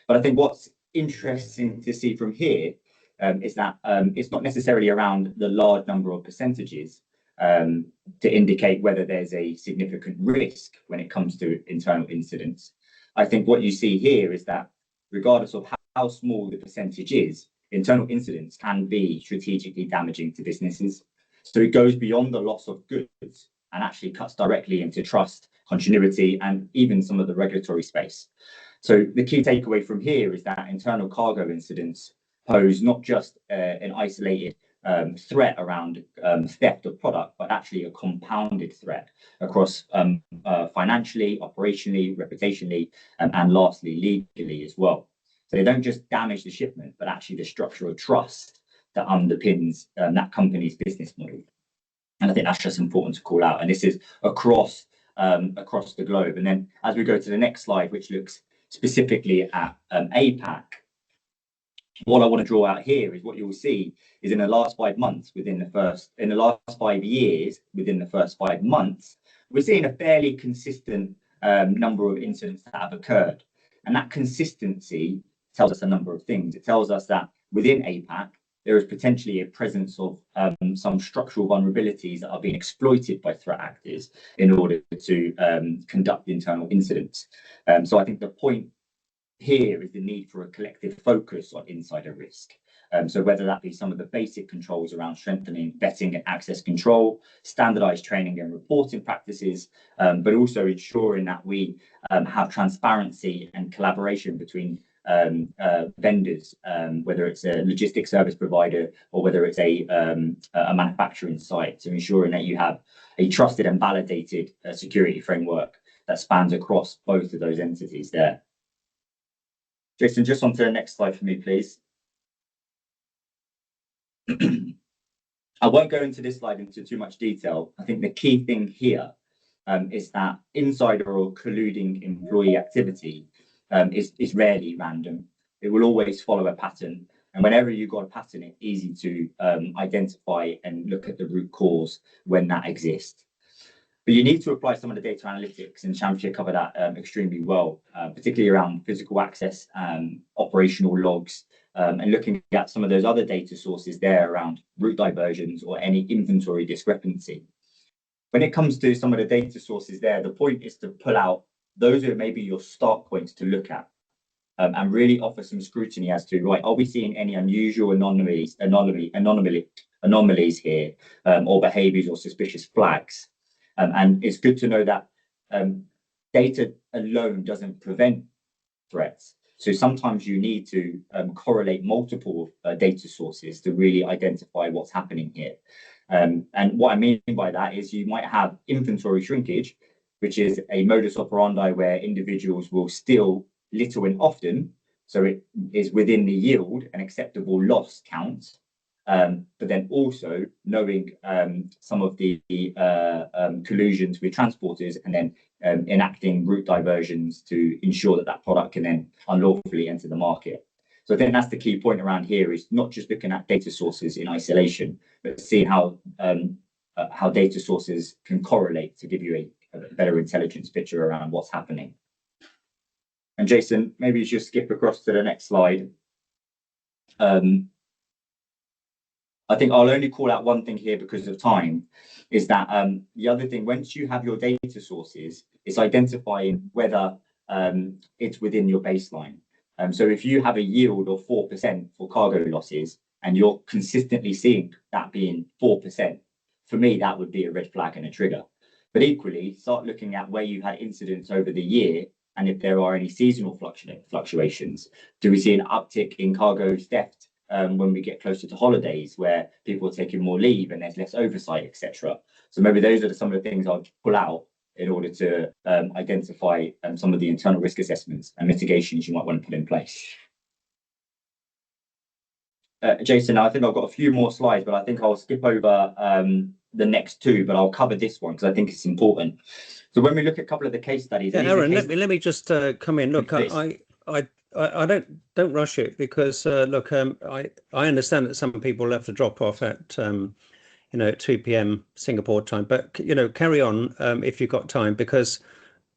But I think what's interesting to see from here is that it's not necessarily around the large number of percentages to indicate whether there's a significant risk when it comes to internal incidents. I think what you see here is that regardless of how small the percentage is, internal incidents can be strategically damaging to businesses. So it goes beyond the loss of goods and actually cuts directly into trust, continuity, and even some of the regulatory space. So the key takeaway from here is that internal cargo incidents pose not just an isolated threat around theft of product, but actually a compounded threat across financially, operationally, reputationally, and lastly, legally as well. So they don't just damage the shipment, but actually the structure of trust that underpins that company's business model. And I think that's just important to call out. And this is across the globe. And then as we go to the next slide, which looks specifically at APAC, what I want to draw out here is what you'll see is in the last 5 months, in the last 5 years, within the first 5 months, we're seeing a fairly consistent number of incidents that have occurred. And that consistency tells us a number of things. It tells us that within APAC, there is potentially a presence of some structural vulnerabilities that are being exploited by threat actors in order to conduct internal incidents. So I think the point here is the need for a collective focus on insider risk. So whether that be some of the basic controls around strengthening vetting and access control, standardized training and reporting practices, but also ensuring that we have transparency and collaboration between vendors, whether it's a logistics service provider or whether it's a manufacturing site, so ensuring that you have a trusted and validated security framework that spans across both of those entities there. Jason, just onto the next slide for me, please. I won't go into this slide into too much detail. I think the key thing here is that insider or colluding employee activity is rarely random. It will always follow a pattern. And whenever you've got a pattern, it's easy to identify and look at the root cause when that exists. But you need to apply some of the data analytics, and Shamshir covered that extremely well, particularly around physical access, operational logs, and looking at some of those other data sources there around route diversions or any inventory discrepancy. When it comes to some of the data sources there, the point is to pull out those are maybe your start points to look at, and really offer some scrutiny as to, right, are we seeing any unusual anomalies here, or behaviors or suspicious flags? And it's good to know that data alone doesn't prevent threats. So sometimes you need to correlate multiple data sources to really identify what's happening here. And what I mean by that is you might have inventory shrinkage, which is a modus operandi where individuals will steal little and often, so it is within the yield and acceptable loss count. But then also knowing some of the collusions with transporters and then enacting route diversions to ensure that that product can then unlawfully enter the market. So I think that's the key point around here, is not just looking at data sources in isolation, but seeing how data sources can correlate to give you a better intelligence picture around what's happening. And Jason, maybe you just skip across to the next slide. I think I'll only call out one thing here because of time, is that the other thing, once you have your data sources, it's identifying whether it's within your baseline. So if you have a yield of 4% for cargo losses and you're consistently seeing that being 4%, for me, that would be a red flag and a trigger. But equally, start looking at where you had incidents over the year and if there are any seasonal fluctuations. Do we see an uptick in cargo theft when we get closer to holidays, where people are taking more leave and there's less oversight, etc.? So maybe those are some of the things I'll pull out in order to identify some of the internal risk assessments and mitigations you might want to put in place. Jason, I think I've got a few more slides, but I think I'll skip over the next two, but I'll cover this one because I think it's important. So when we look at a couple of the case studies, yeah, Aaron, let me just come in. Look, I don't rush it because look, I understand that some people have to drop off at 2 p.m. Singapore time, but carry on if you've got time, because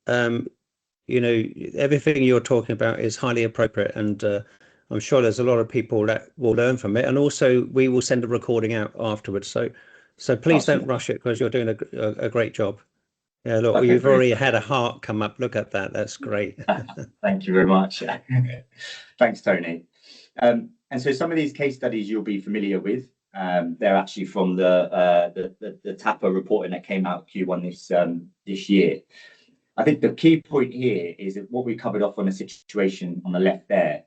everything you're talking about is highly appropriate, and I'm sure there's a lot of people that will learn from it, and also we will send a recording out afterwards. So please don't rush it, because you're doing a great job. Yeah, look, okay, you've already had a heart come up. Look at that. That's great. Thank you very much. Thanks, Tony. And so some of these case studies you'll be familiar with. They're actually from the TAPA reporting that came out Q1 this year. I think the key point here is that what we covered off on a situation on the left there.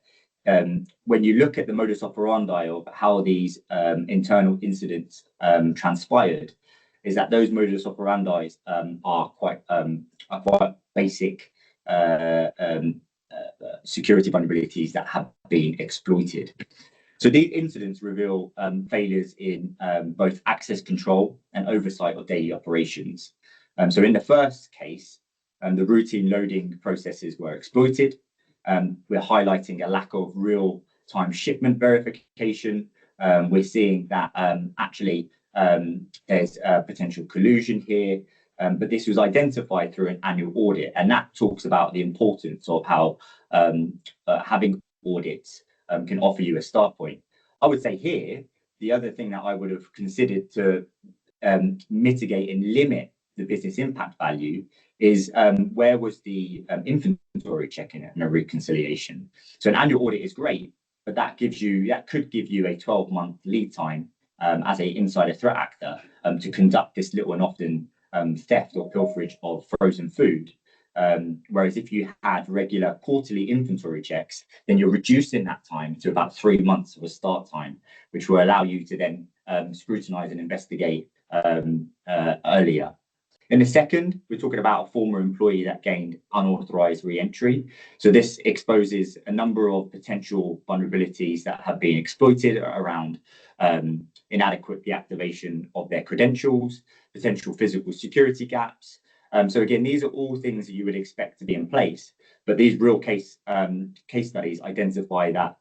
When you look at the modus operandi of how these internal incidents transpired, is that those modus operandi are quite basic security vulnerabilities that have been exploited. So these incidents reveal failures in both access control and oversight of daily operations. So in the first case, the routine loading processes were exploited. We're highlighting a lack of real-time shipment verification. We're seeing that actually there's potential collusion here, but this was identified through an annual audit, and that talks about the importance of how having audits can offer you a start point. I would say here, the other thing that I would have considered to mitigate and limit the business impact value is where was the inventory checking and a reconciliation. So an annual audit is great, but that could give you a 12-month lead time as an insider threat actor to conduct this little and often theft or pilferage of frozen food. Whereas if you had regular quarterly inventory checks, then you're reducing that time to about 3 months of a start time, which will allow you to then scrutinize and investigate earlier. In the second, we're talking about a former employee that gained unauthorized re-entry. So this exposes a number of potential vulnerabilities that have been exploited around inadequate deactivation of their credentials, potential physical security gaps. So again, these are all things that you would expect to be in place, but these real case studies identify that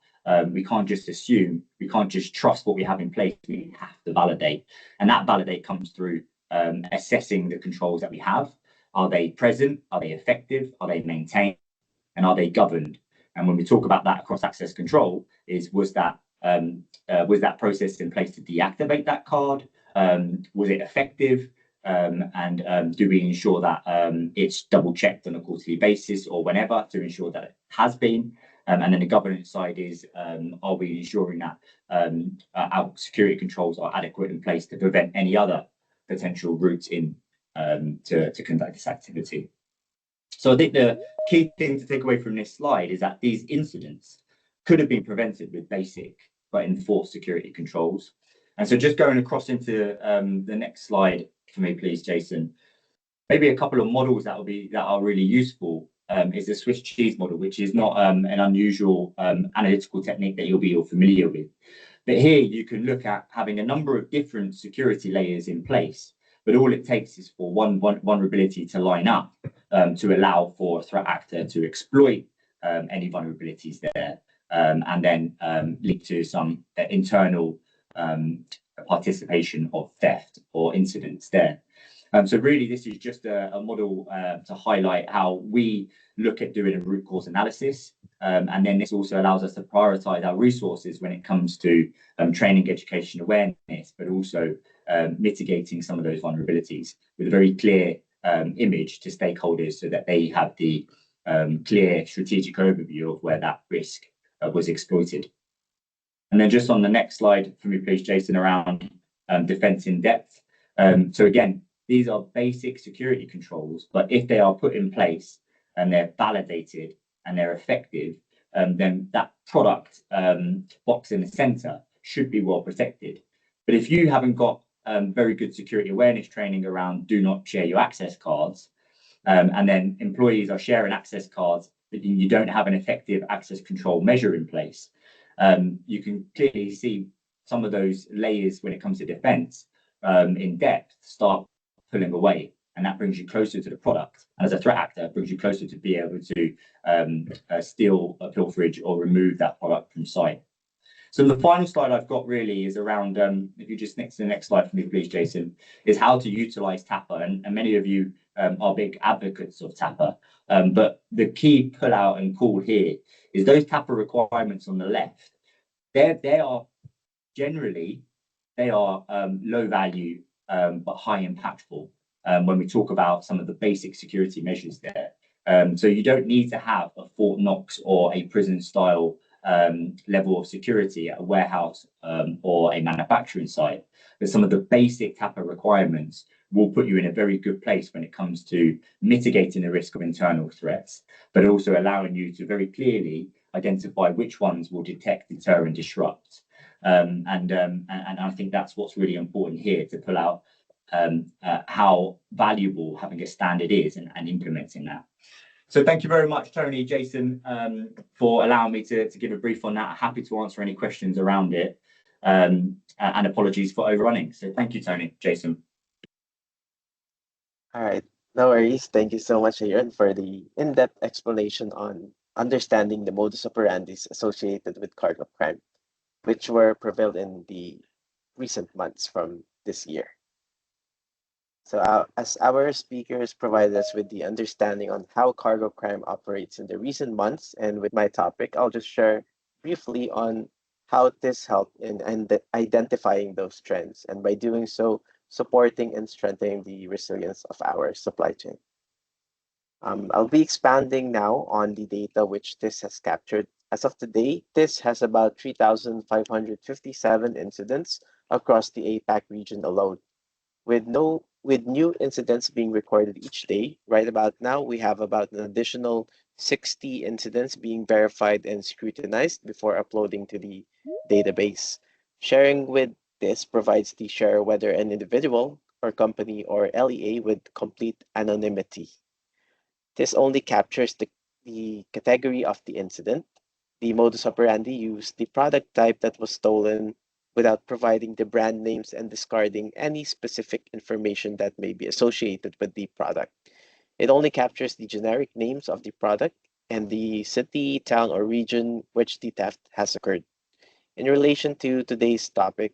we can't just assume, we can't just trust what we have in place, we have to validate. And that validate comes through assessing the controls that we have. Are they present? Are they effective? Are they maintained? And are they governed? And when we talk about that across access control, was that process in place to deactivate that card? Was it effective? And do we ensure that it's double checked on a quarterly basis or whenever to ensure that it has been? And then the governance side is, are we ensuring that our security controls are adequate in place to prevent any other potential routes in to conduct this activity? So I think the key thing to take away from this slide is that these incidents could have been prevented with basic but enforced security controls. And so just going across into the next slide for me, please, Jason. Maybe a couple of models that are really useful is the Swiss cheese model, which is not an unusual analytical technique that you'll be all familiar with. But here you can look at having a number of different security layers in place, but all it takes is for one vulnerability to line up to allow for a threat actor to exploit any vulnerabilities there and then lead to some internal participation of theft or incidents there. So really, this is just a model to highlight how we look at doing a root cause analysis. And then this also allows us to prioritize our resources when it comes to training, education, awareness, but also mitigating some of those vulnerabilities with a very clear image to stakeholders so that they have the clear strategic overview of where that risk was exploited. And then just on the next slide for me, please, Jason, around defense in depth. So again, these are basic security controls, but if they are put in place and they're validated and they're effective, then that product box in the center should be well protected. But if you haven't got very good security awareness training around do not share your access cards, and then employees are sharing access cards, but you don't have an effective access control measure in place, you can clearly see some of those layers when it comes to defense in depth start pulling away, and that brings you closer to the product. And as a threat actor, it brings you closer to be able to steal a pilferage or remove that product from site. So the final slide I've got really is around, if you just next to the next slide for me, please, Jason, is how to utilize TAPA. And many of you are big advocates of TAPA. But the key pull out and call here is those TAPA requirements on the left. They are generally low value but high impactful when we talk about some of the basic security measures there. So you don't need to have a Fort Knox or a prison style level of security at a warehouse or a manufacturing site. But some of the basic TAPA requirements will put you in a very good place when it comes to mitigating the risk of internal threats, but also allowing you to very clearly identify which ones will detect, deter, and disrupt. And I think that's what's really important here to pull out how valuable having a standard is and implementing that. So thank you very much, Tony, Jason, for allowing me to give a brief on that. Happy to answer any questions around it. And apologies for overrunning. So thank you, Tony, Jason. All right, no worries. Thank you so much, Aaron, for the in-depth explanation on understanding the modus operandis associated with cargo crime, which were prevalent in the recent months from this year. So as our speakers provide us with the understanding on how cargo crime operates in the recent months, and with my topic, I'll just share briefly on how this helped in identifying those trends, and by doing so, supporting and strengthening the resilience of our supply chain. I'll be expanding now on the data which this has captured. As of today, this has about 3,557 incidents across the APAC region alone, with new incidents being recorded each day. Right about now, we have about an additional 60 incidents being verified and scrutinized before uploading to the database. Sharing with this provides the share whether an individual or company or LEA with complete anonymity. This only captures the category of the incident, the modus operandi used, the product type that was stolen, without providing the brand names and discarding any specific information that may be associated with the product. It only captures the generic names of the product and the city, town, or region which the theft has occurred. In relation to today's topic,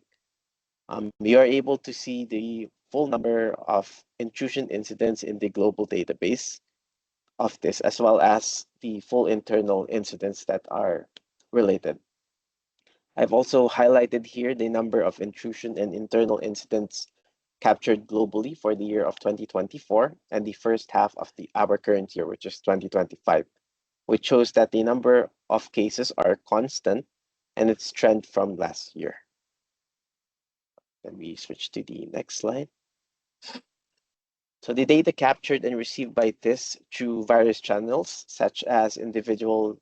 you are able to see the full number of intrusion incidents in the global database of this, as well as the full internal incidents that are related. I've also highlighted here the number of intrusion and internal incidents captured globally for the year of 2024 and the first half of our current year, which is 2025, which shows that the number of cases are constant and its trend from last year. Let me switch to the next slide. So the data captured and received by this through various channels, such as individual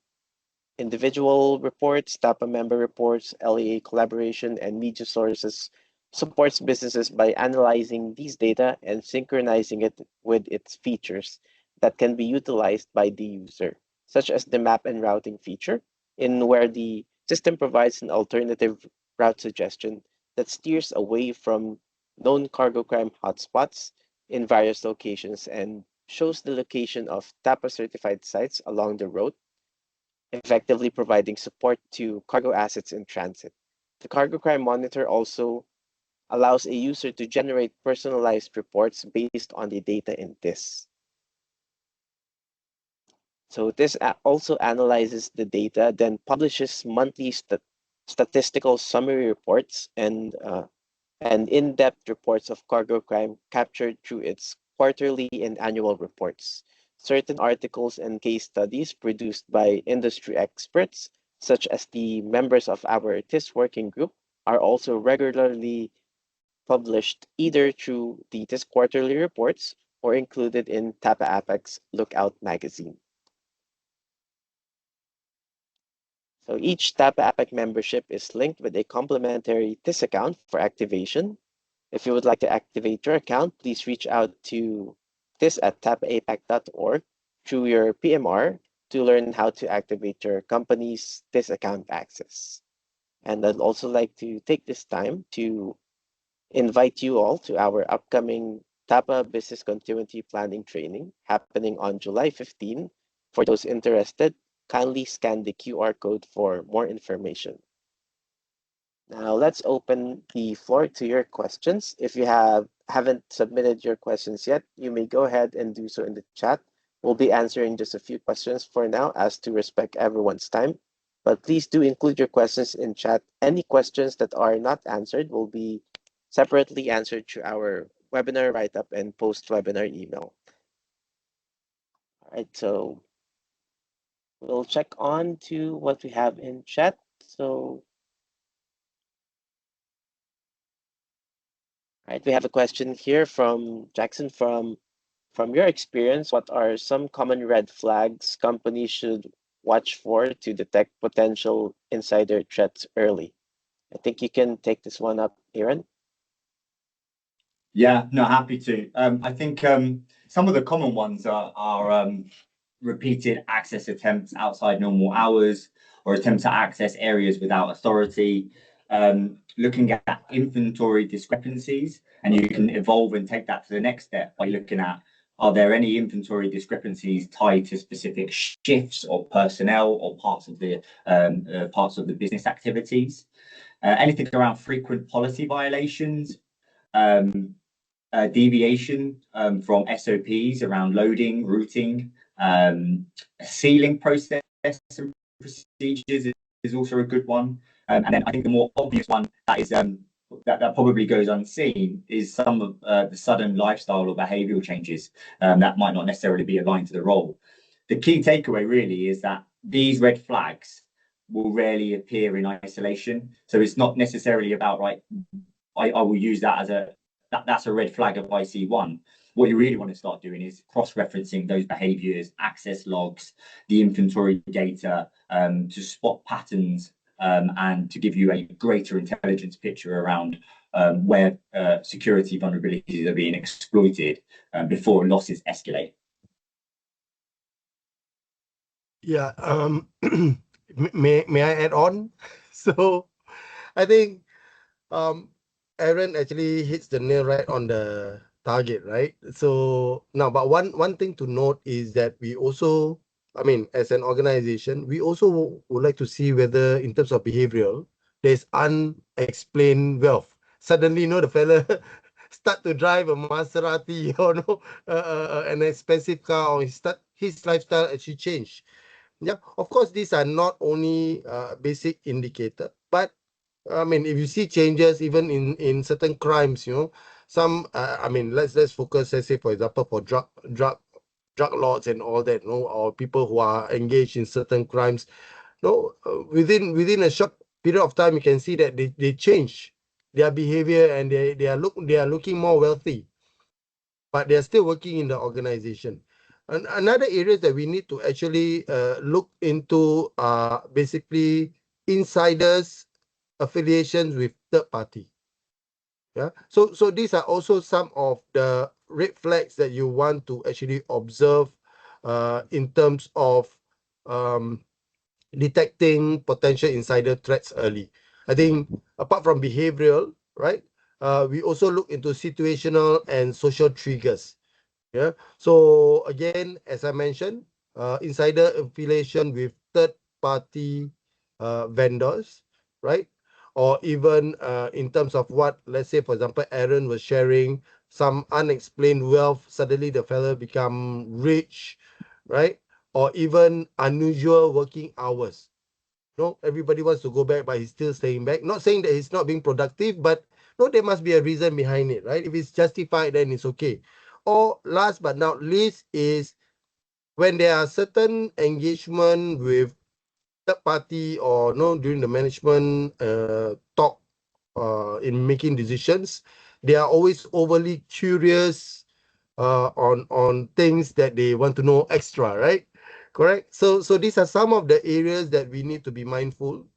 reports, TAPA member reports, LEA collaboration, and media sources, supports businesses by analyzing these data and synchronizing it with its features that can be utilized by the user, such as the map and routing feature, in where the system provides an alternative route suggestion that steers away from known cargo crime hotspots in various locations and shows the location of TAPA certified sites along the road, effectively providing support to cargo assets in transit. The Cargo Crime Monitor also allows a user to generate personalized reports based on the data in this. So this also analyzes the data, then publishes monthly statistical summary reports and in-depth reports of cargo crime captured through its quarterly and annual reports. Certain articles and case studies produced by industry experts, such as the members of our TIS working group, are also regularly published either through the TIS quarterly reports or included in TAPA APAC's Lookout magazine. So each TAPA APAC membership is linked with a complimentary TIS account for activation. If you would like to activate your account, please reach out to tis@tapaapac.org through your PMR to learn how to activate your company's TIS account access. And I'd also like to take this time to invite you all to our upcoming TAPA Business Continuity Planning Training happening on July 15. For those interested, kindly scan the QR code for more information. Now let's open the floor to your questions. If you haven't submitted your questions yet, you may go ahead and do so in the chat. We'll be answering just a few questions for now as to respect everyone's time. But please do include your questions in chat. Any questions that are not answered will be separately answered through our webinar write-up and post-webinar email. All right, so we'll check on to what we have in chat. So right, we have a question here from Jackson. From your experience, what are some common red flags companies should watch for to detect potential insider threats early? I think you can take this one up, Aaron. Yeah, no, happy to. I think some of the common ones are repeated access attempts outside normal hours, or attempts to access areas without authority. Looking at inventory discrepancies, and you can evolve and take that to the next step by looking at, are there any inventory discrepancies tied to specific shifts or personnel or parts of the business activities? Anything around frequent policy violations, deviation from SOPs around loading, routing, sealing process and procedures is also a good one. And then I think the more obvious one that is that probably goes unseen is some of the sudden lifestyle or behavioural changes that might not necessarily be aligned to the role. The key takeaway really is that these red flags will rarely appear in isolation. So it's not necessarily about, right, I will use that as that's a red flag if I see one. What you really want to start doing is cross-referencing those behaviors, access logs, the inventory data to spot patterns and to give you a greater intelligence picture around where security vulnerabilities are being exploited before losses escalate. Yeah, may I add on? So I think Aaron actually hits the nail right on the target, right? So now, but one thing to note is that we also, I mean, as an organization, we also would like to see whether, in terms of behavioral, there's unexplained wealth. Suddenly, the fella start to drive a Maserati or an expensive car, or his lifestyle actually changed. Yeah, of course, these are not only basic indicator, but I mean, if you see changes even in certain crimes, some I mean, let's focus, let's say, for example, for drug lords and all that, or people who are engaged in certain crimes. Within a short period of time, you can see that they change their behavior, and they are looking more wealthy, but they are still working in the organization. And another area that we need to actually look into are basically insiders affiliations with third party. Yeah. So these are also some of the red flags that you want to actually observe in terms of detecting potential insider threats early. I think apart from behavioral, right, we also look into situational and social triggers. Yeah. So again, as I mentioned, insider affiliation with third party vendors, right? Or even in terms of what, let's say, for example, Aaron was sharing some unexplained wealth. Suddenly the fellow become rich, right? Or even unusual working hours. No, everybody wants to go back, but he's still staying back. Not saying that he's not being productive, but no, there must be a reason behind it, right? If it's justified, then it's okay. Or last but not least is when there are certain engagement with third party, or during the management talk in making decisions, they are always overly curious on things that they want to know extra, right? Correct. So these are some of the areas that we need to be mindful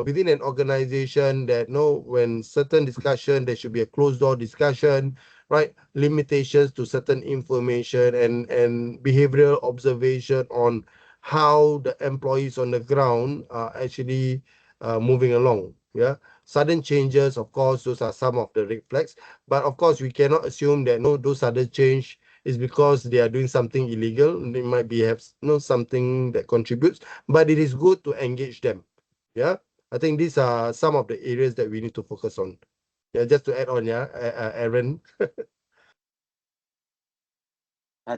within an organization, that when certain discussion, there should be a closed door discussion, right? Limitations to certain information, and behavioral observation on how the employees on the ground are actually moving along. Yeah. Sudden changes, of course, those are some of the red flags. But of course, we cannot assume that those sudden change is because they are doing something illegal. They might be have something that contributes, but it is good to engage them. Yeah, I think these are some of the areas that we need to focus on. Yeah, just to add on, yeah, Aaron.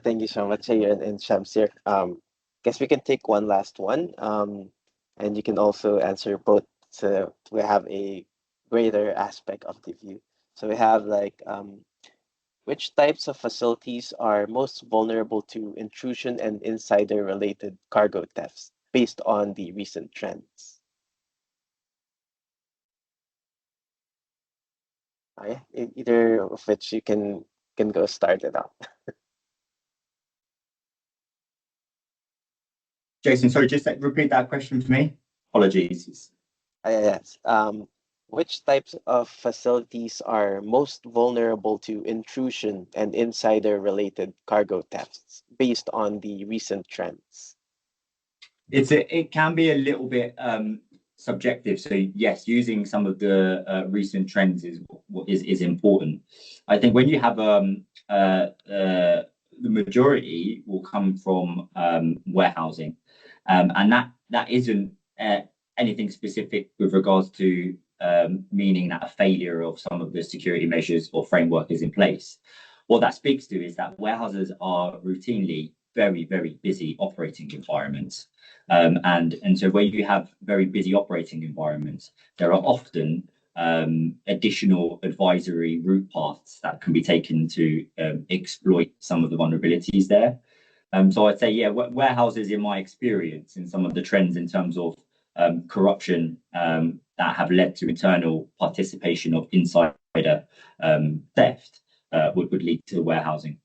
Thank you so much, Sayer and Shamsir. Guess we can take one last one. And you can also answer both, so we have a greater aspect of the view. So we have like which types of facilities are most vulnerable to intrusion and insider related cargo thefts based on the recent trends? Yeah, either of which you can go start it out. Jason, sorry, just repeat that question for me. Apologies. Yes. Which types of facilities are most vulnerable to intrusion and insider related cargo thefts based on the recent trends? It can be a little bit subjective. So yes, using some of the recent trends is important. I think when you have the majority will come from warehousing, and that isn't anything specific with regards to meaning that a failure of some of the security measures or framework is in place. What that speaks to is that warehouses are routinely very, very busy operating environments. And so where you have very busy operating environments, there are often additional advisory route paths that can be taken to exploit some of the vulnerabilities there. So I'd say, yeah, warehouses, in my experience, in some of the trends in terms of corruption that have led to internal participation of insider theft would lead to warehousing.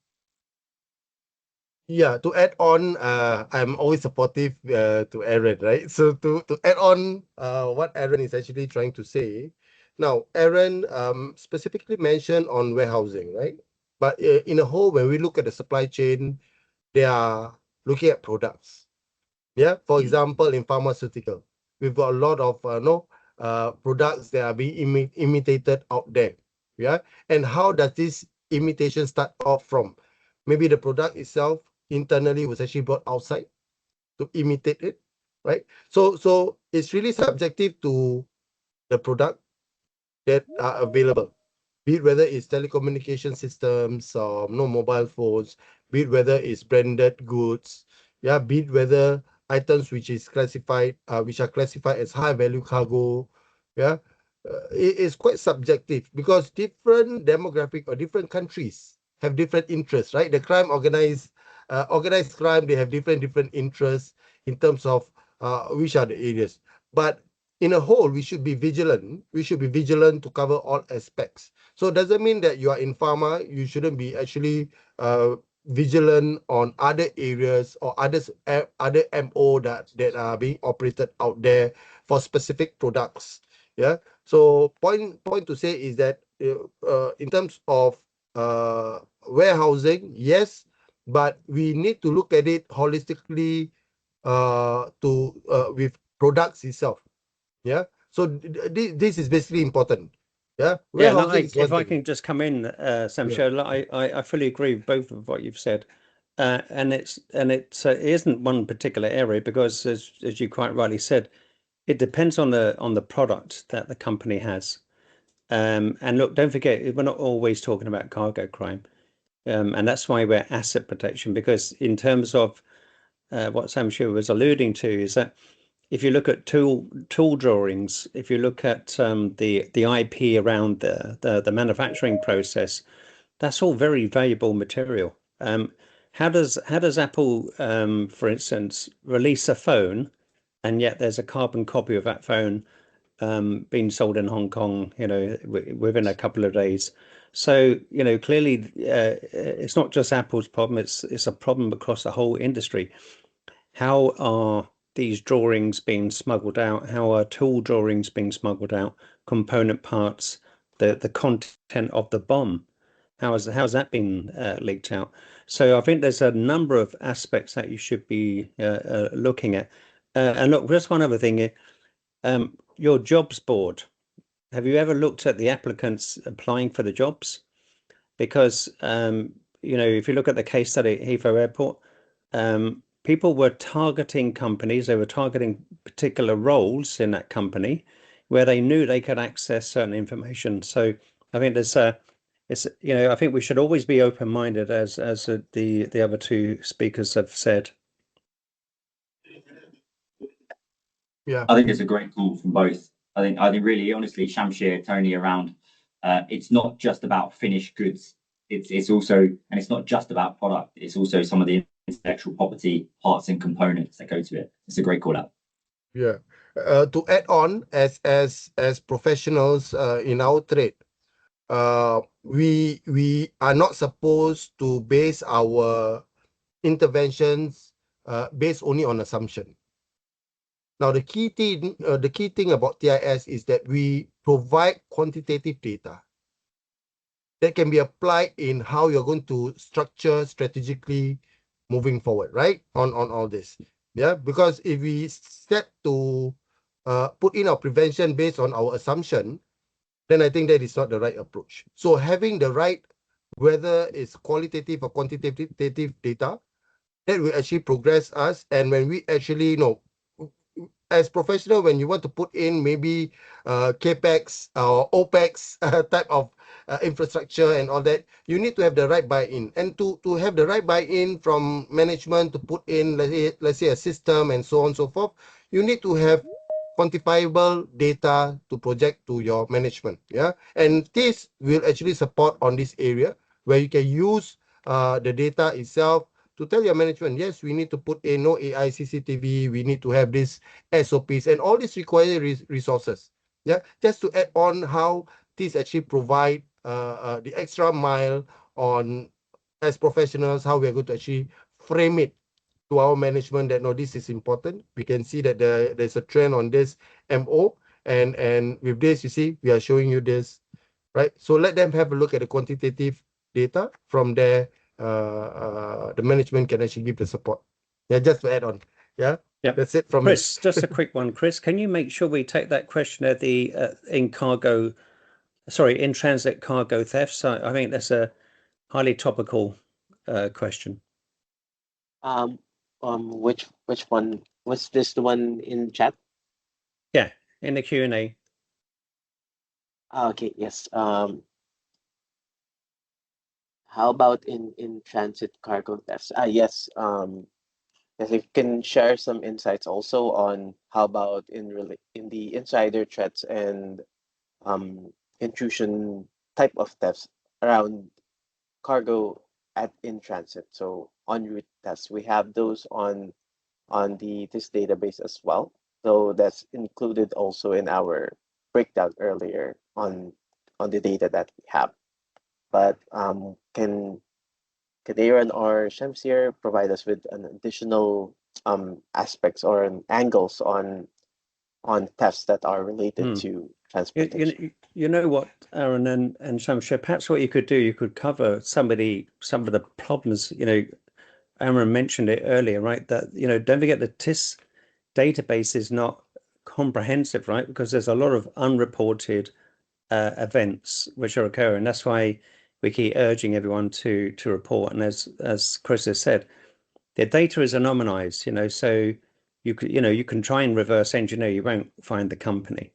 Yeah, to add on, I'm always supportive to Aaron, right? So to add on what Aaron is actually trying to say, now Aaron specifically mentioned on warehousing, right? But in a whole, when we look at the supply chain, they are looking at products. Yeah, for example, in pharmaceutical, we've got a lot of products that are being imitated out there. Yeah, and how does this imitation start off from? Maybe the product itself internally was actually brought outside to imitate it, right? So it's really subjective to the product that are available, be it whether it's telecommunication systems or no mobile phones, be it whether it's branded goods, yeah, be it whether items which are classified as high value cargo, yeah. It is quite subjective because different demographic or different countries have different interests, right? The organized crime, they have different interests in terms of which are the areas. But in a whole, we should be vigilant. We should be vigilant to cover all aspects. So it doesn't mean that you are in pharma, you shouldn't be actually vigilant on other areas or other MO that are being operated out there for specific products. Yeah. So point to say is that in terms of warehousing, yes, but we need to look at it holistically with products itself. Yeah. So this is basically important. Yeah. Yeah, no, Warehousing is if one I thing. can just come in, Sam, Yeah. I fully agree with both of what you've said, and it isn't one particular area because, as you quite rightly said, it depends on the product that the company has. And look, don't forget, we're not always talking about cargo crime, and that's why we're asset protection, because in terms of what Sam Shearer was alluding to is that if you look at tool drawings, if you look at the IP around the manufacturing process, that's all very valuable material. How does Apple, for instance, release a phone, and yet there's a carbon copy of that phone being sold in Hong Kong, within a couple of days? So, clearly, it's not just Apple's problem; it's a problem across the whole industry. How are these drawings being smuggled out? How are tool drawings being smuggled out? Component parts, the content of the bomb. How's that been leaked out? So I think there's a number of aspects that you should be looking at. And look, just one other thing, your jobs board. Have you ever looked at the applicants applying for the jobs? Because if you look at the case study at Heathrow Airport, people were targeting companies, they were targeting particular roles in that company where they knew they could access certain information. So I think I think we should always be open-minded, as the other two speakers have said. Yeah. I think it's a great call from both. I think really, honestly, Shamshir, Tony, around it's not just about finished goods. It's also, and it's not just about product. It's also some of the intellectual property parts and components that go to it. It's a great call out. Yeah. To add on, as professionals in our trade, we are not supposed to base our interventions based only on assumption. Now, the key thing about TIS is that we provide quantitative data that can be applied in how you're going to structure strategically moving forward, right? On all this. Yeah, because if we set to put in our prevention based on our assumption, then I think that is not the right approach. So having the right, whether it's qualitative or quantitative data, that will actually progress us. And when we actually know, as professional, when you want to put in maybe capex or opex type of infrastructure and all that, you need to have the right buy-in. And to have the right buy-in from management to put in, let's say a system and so on and so forth, you need to have quantifiable data to project to your management. Yeah, and this will actually support on this area where you can use the data itself to tell your management, yes, we need to put in no AI CCTV, we need to have this SOPs, and all this require resources. Yeah, just to add on how this actually provide the extra mile on, as professionals, how we are going to actually frame it to our management that no, this is important. We can see that there's a trend on this MO, and with this, you see, we are showing you this, right? So let them have a look at the quantitative data. From there, the management can actually give the support. Yeah, just to add on. Yeah, yeah, that's it from Chris. Just a quick one, Chris. Can you make sure we take that question at the in transit cargo thefts? I think that's a highly topical question. Which one was this? The one in chat? Yeah, in the Q&A. Okay, yes. How about in transit cargo thefts? Yes. Yes, if you can share some insights also on how about in the insider threats and intrusion type of thefts around cargo at in transit. So en route thefts, we have those on this database as well. So that's included also in our breakdown earlier on the data that we have. But can Aaron or Shamsir provide us with an additional aspects or angles on thefts that are related to transportation? You know what, Aaron and Shamsir, perhaps what you could do, you could cover some of the problems. Aaron mentioned it earlier, right? That don't forget the TIS database is not comprehensive, right? Because there's a lot of unreported events which are occurring. That's why we keep urging everyone to report. And as Chris has said, the data is anonymized, so you can try and reverse engineer, you won't find the company.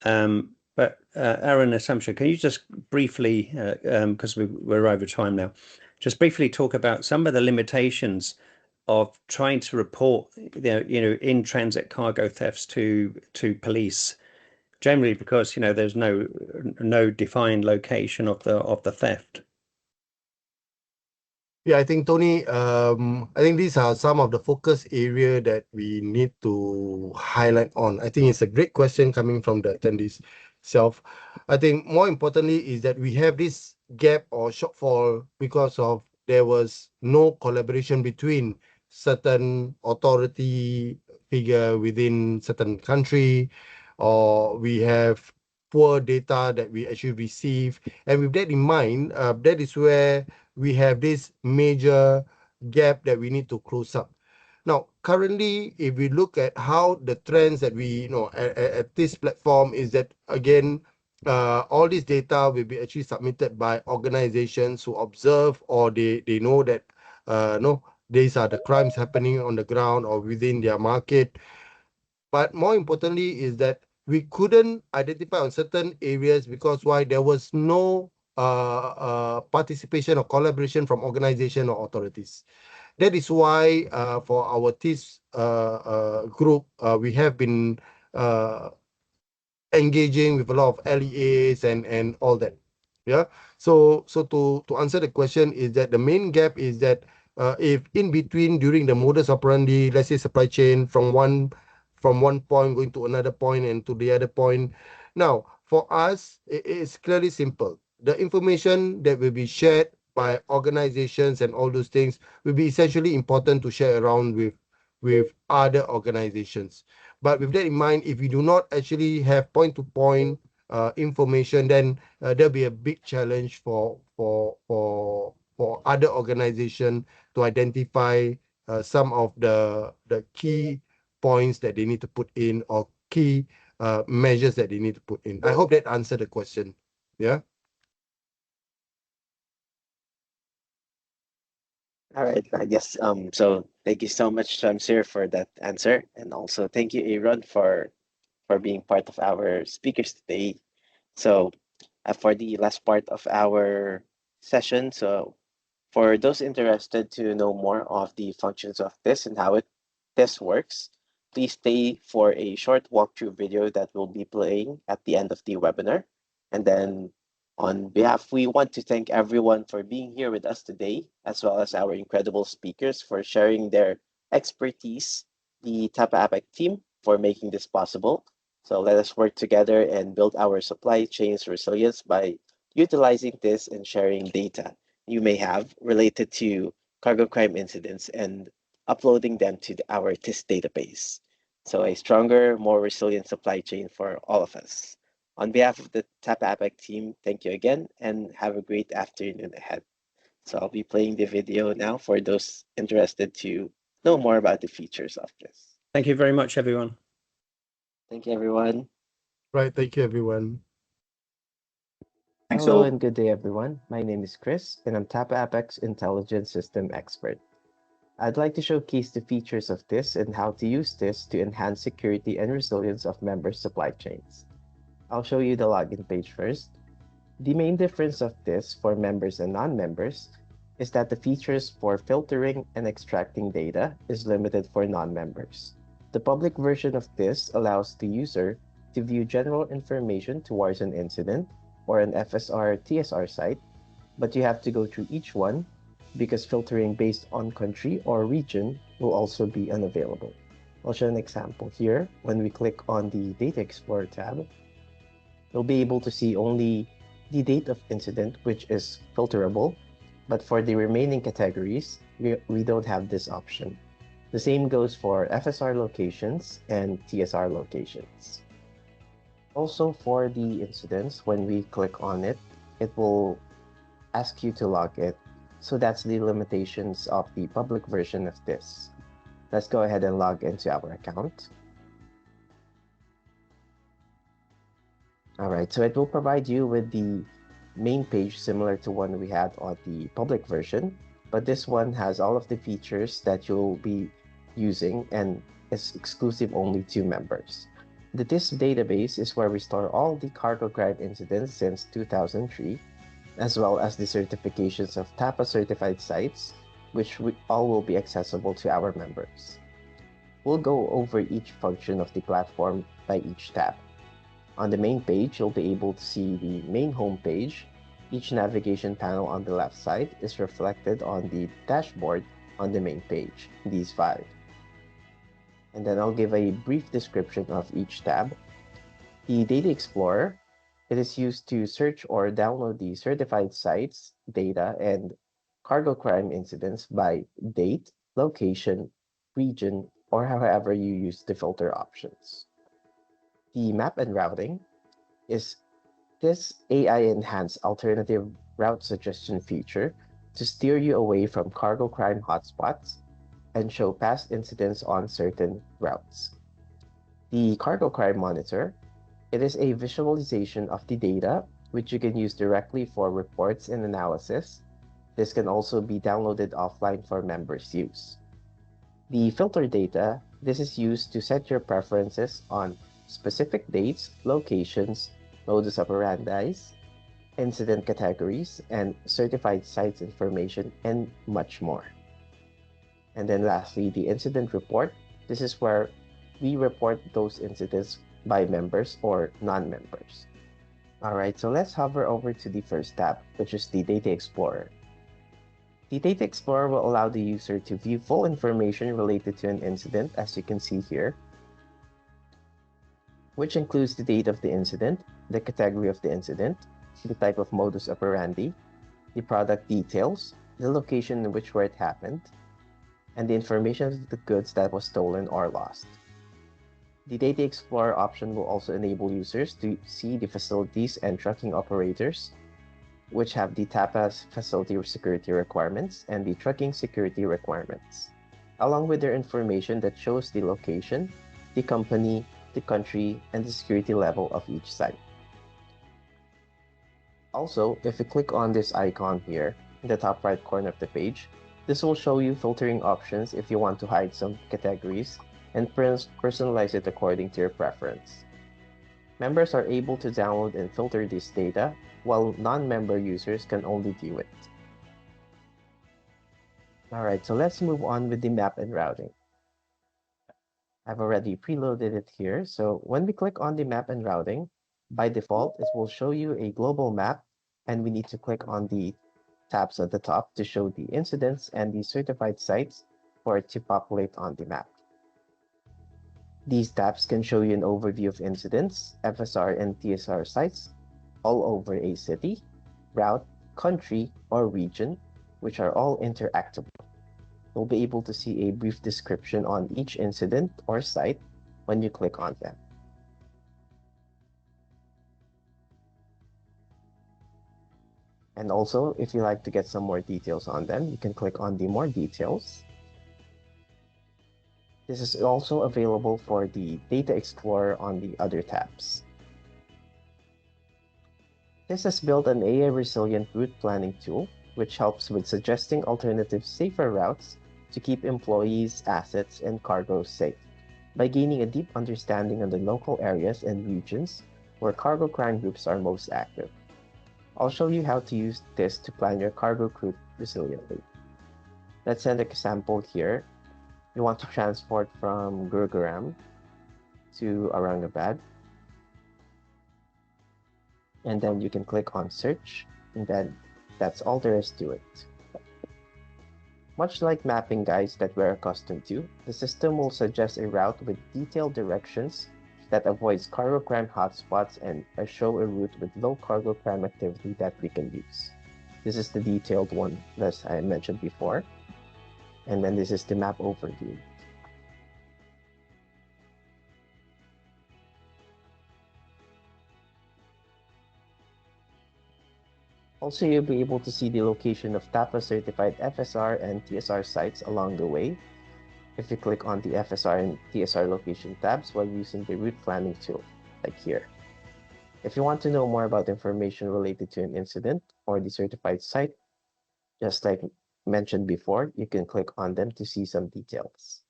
But Aaron and Samsha, can you just briefly, because we're over time now, just briefly talk about some of the limitations of trying to report in transit cargo thefts to police, generally because there's no defined location of the theft. Yeah, I think Tony, I think these are some of the focus area that we need to highlight on. I think it's a great question coming from the attendees self. I think more importantly is that we have this gap or shortfall because of there was no collaboration between certain authority figure within certain country, or we have poor data that we actually receive. And with that in mind, that is where we have this major gap that we need to close up. Now, currently, if we look at how the trends that we at this platform is that, again, all this data will be actually submitted by organizations who observe, or they know that no, these are the crimes happening on the ground or within their market. But more importantly is that we couldn't identify on certain areas because why there was no participation or collaboration from organization or authorities. That is why for our TIS group, we have been engaging with a lot of LEAs and all that. Yeah. So to answer the question is that the main gap is that if in between during the modus operandi, let's say supply chain from one point going to another point and to the other point. Now, for us, it's clearly simple. The information that will be shared by organizations and all those things will be essentially important to share around with other organizations. But with that in mind, if we do not actually have point-to-point information, then there'll be a big challenge for other organization to identify some of the key points that they need to put in, or key measures that they need to put in. I hope that answered the question. Yeah. All right, I guess so thank you so much, Shamsir, for that answer. And also thank you, Aaron, for being part of our speakers today. So for the last part of our session, so for those interested to know more of the functions of this and how this works, please stay for a short walkthrough video that will be playing at the end of the webinar. And then on behalf, we want to thank everyone for being here with us today, as well as our incredible speakers for sharing their expertise, the TAPA APAC team for making this possible. So let us work together and build our supply chain's resilience by utilizing this and sharing data you may have related to cargo crime incidents and uploading them to our TIS database. So a stronger, more resilient supply chain for all of us. On behalf of the TAPA APAC team, thank you again and have a great afternoon ahead. So I'll be playing the video now for those interested to know more about the features of this. Thank you very much, everyone. Thank you, everyone. Right. Thank you, everyone. Thanks Hello all. and good day, everyone. My name is Chris, and I'm TAPA APAC's Intelligence System Expert. I'd like to showcase the features of this and how to use this to enhance security and resilience of members' supply chains. I'll show you the login page first. The main difference of this for members and non-members is that the features for filtering and extracting data is limited for non-members. The public version of this allows the user to view general information towards an incident or an FSR TSR site, but you have to go through each one because filtering based on country or region will also be unavailable. I'll show an example here. When we click on the Data Explorer tab, you'll be able to see only the date of incident, which is filterable, but for the remaining categories, we don't have this option. The same goes for FSR locations and TSR locations. Also for the incidents, when we click on it, it will ask you to log it. So that's the limitations of the public version of this. Let's go ahead and log into our account. All right, so it will provide you with the main page similar to one we had on the public version, but this one has all of the features that you'll be using and is exclusive only to members. The TIS database is where we store all the cargo crime incidents since 2003, as well as the certifications of TAPA certified sites, which all will be accessible to our members. We'll go over each function of the platform by each tab. On the main page, you'll be able to see the main home page. Each navigation panel on the left side is reflected on the dashboard on the main page, these 5. And then I'll give a brief description of each tab. The Data Explorer, it is used to search or download the certified sites, data, and cargo crime incidents by date, location, region, or however you use the filter options. The map and routing is this AI-enhanced alternative route suggestion feature to steer you away from cargo crime hotspots and show past incidents on certain routes. The Cargo Crime Monitor, it is a visualization of the data which you can use directly for reports and analysis. This can also be downloaded offline for members' use. The filter data, this is used to set your preferences on specific dates, locations, modus operandi, incident categories, and certified sites information, and much more. And then lastly, the incident report. This is where we report those incidents by members or non-members. All right, so let's hover over to the first tab, which is the Data Explorer. The Data Explorer will allow the user to view full information related to an incident, as you can see here, which includes the date of the incident, the category of the incident, the type of modus operandi, the product details, the location in which where it happened, and the information of the goods that was stolen or lost. The Data Explorer option will also enable users to see the facilities and trucking operators, which have the TAPA's facility security requirements and the trucking security requirements, along with their information that shows the location, the company, the country, and the security level of each site. Also, if you click on this icon here in the top right corner of the page, this will show you filtering options if you want to hide some categories and personalize it according to your preference. Members are able to download and filter this data, while non-member users can only view it. Alright, so let's move on with the map and routing. I've already preloaded it here, so when we click on the map and routing, by default, it will show you a global map, and we need to click on the tabs at the top to show the incidents and the certified sites for it to populate on the map. These tabs can show you an overview of incidents, FSR and TSR sites all over a city, route, country, or region, which are all interactable. You'll be able to see a brief description on each incident or site when you click on them. And also, if you like to get some more details on them, you can click on the More Details. This is also available for the Data Explorer on the other tabs. This has built an AI-resilient route planning tool, which helps with suggesting alternative safer routes to keep employees, assets, and cargo safe by gaining a deep understanding of the local areas and regions where cargo crime groups are most active. I'll show you how to use this to plan your cargo route resiliently. Let's send an example here. You want to transport from Gurugram to Aurangabad. And then you can click on search, and then that's all there is to it. Much like mapping guides that we're accustomed to, the system will suggest a route with detailed directions that avoids cargo crime hotspots and show a route with low cargo crime activity that we can use. This is the detailed one that I mentioned before. And then this is the map overview. Also, you'll be able to see the location of TAPA certified FSR and TSR sites along the way if you click on the FSR and TSR location tabs while using the route planning tool, like here. If you want to know more about information related to an incident or the certified site, just like mentioned before, you can click on them to see some details.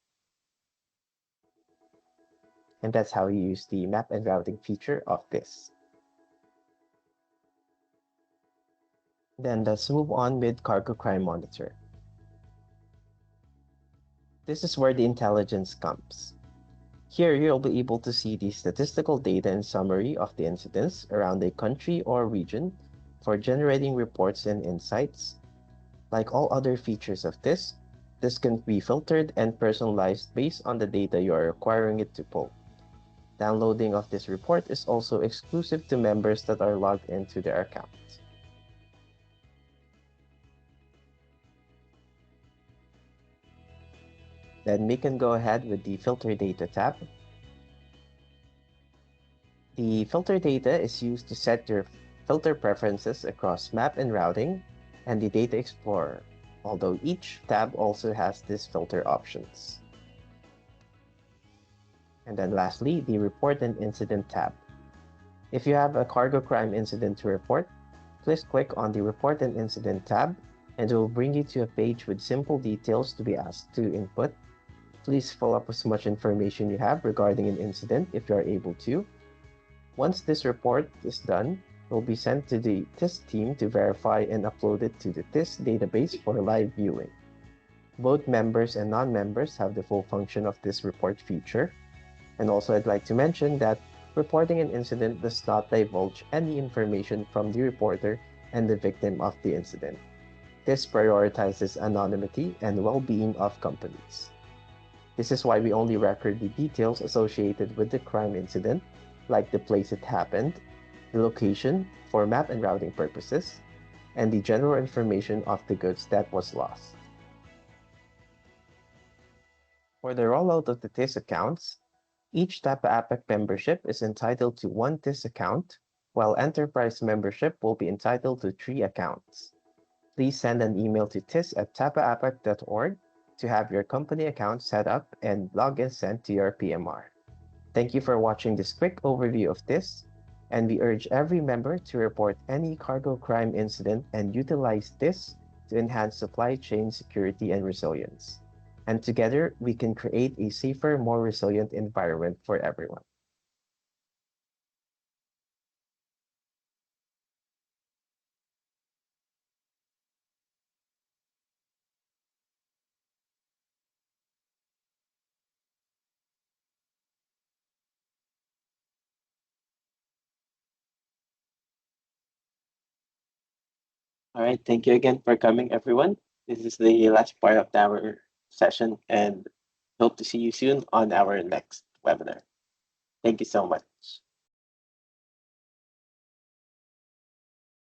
And that's how you use the map and routing feature of this. Then let's move on with Cargo Crime Monitor. This is where the intelligence comes. Here, you'll be able to see the statistical data and summary of the incidents around a country or region for generating reports and insights. Like all other features of this can be filtered and personalized based on the data you are requiring it to pull. Downloading of this report is also exclusive to members that are logged into their account. Then we can go ahead with the Filter Data tab. The filter data is used to set your filter preferences across map and routing and the Data Explorer, although each tab also has these filter options. And then lastly, the Report and Incident tab. If you have a cargo crime incident to report, please click on the Report and Incident tab, and it will bring you to a page with simple details to be asked to input. Please fill up as much information you have regarding an incident if you are able to. Once this report is done, it will be sent to the TIS team to verify and upload it to the TIS database for live viewing. Both members and non-members have the full function of this report feature. And also I'd like to mention that reporting an incident does not divulge any information from the reporter and the victim of the incident. This prioritizes anonymity and well-being of companies. This is why we only record the details associated with the crime incident, like the place it happened, the location for map and routing purposes, and the general information of the goods that was lost. For the rollout of the TIS accounts, each TAPA APAC membership is entitled to one TIS account, while enterprise membership will be entitled to 3 accounts. Please send an email to tis@tapaapac.org to have your company account set up and login sent to your PMR. Thank you for watching this quick overview of TIS, and we urge every member to report any cargo crime incident and utilize TIS to enhance supply chain security and resilience. And together, we can create a safer, more resilient environment for everyone. All right, thank you again for coming, everyone. This is the last part of our session, and hope to see you soon on our next webinar. Thank you so much.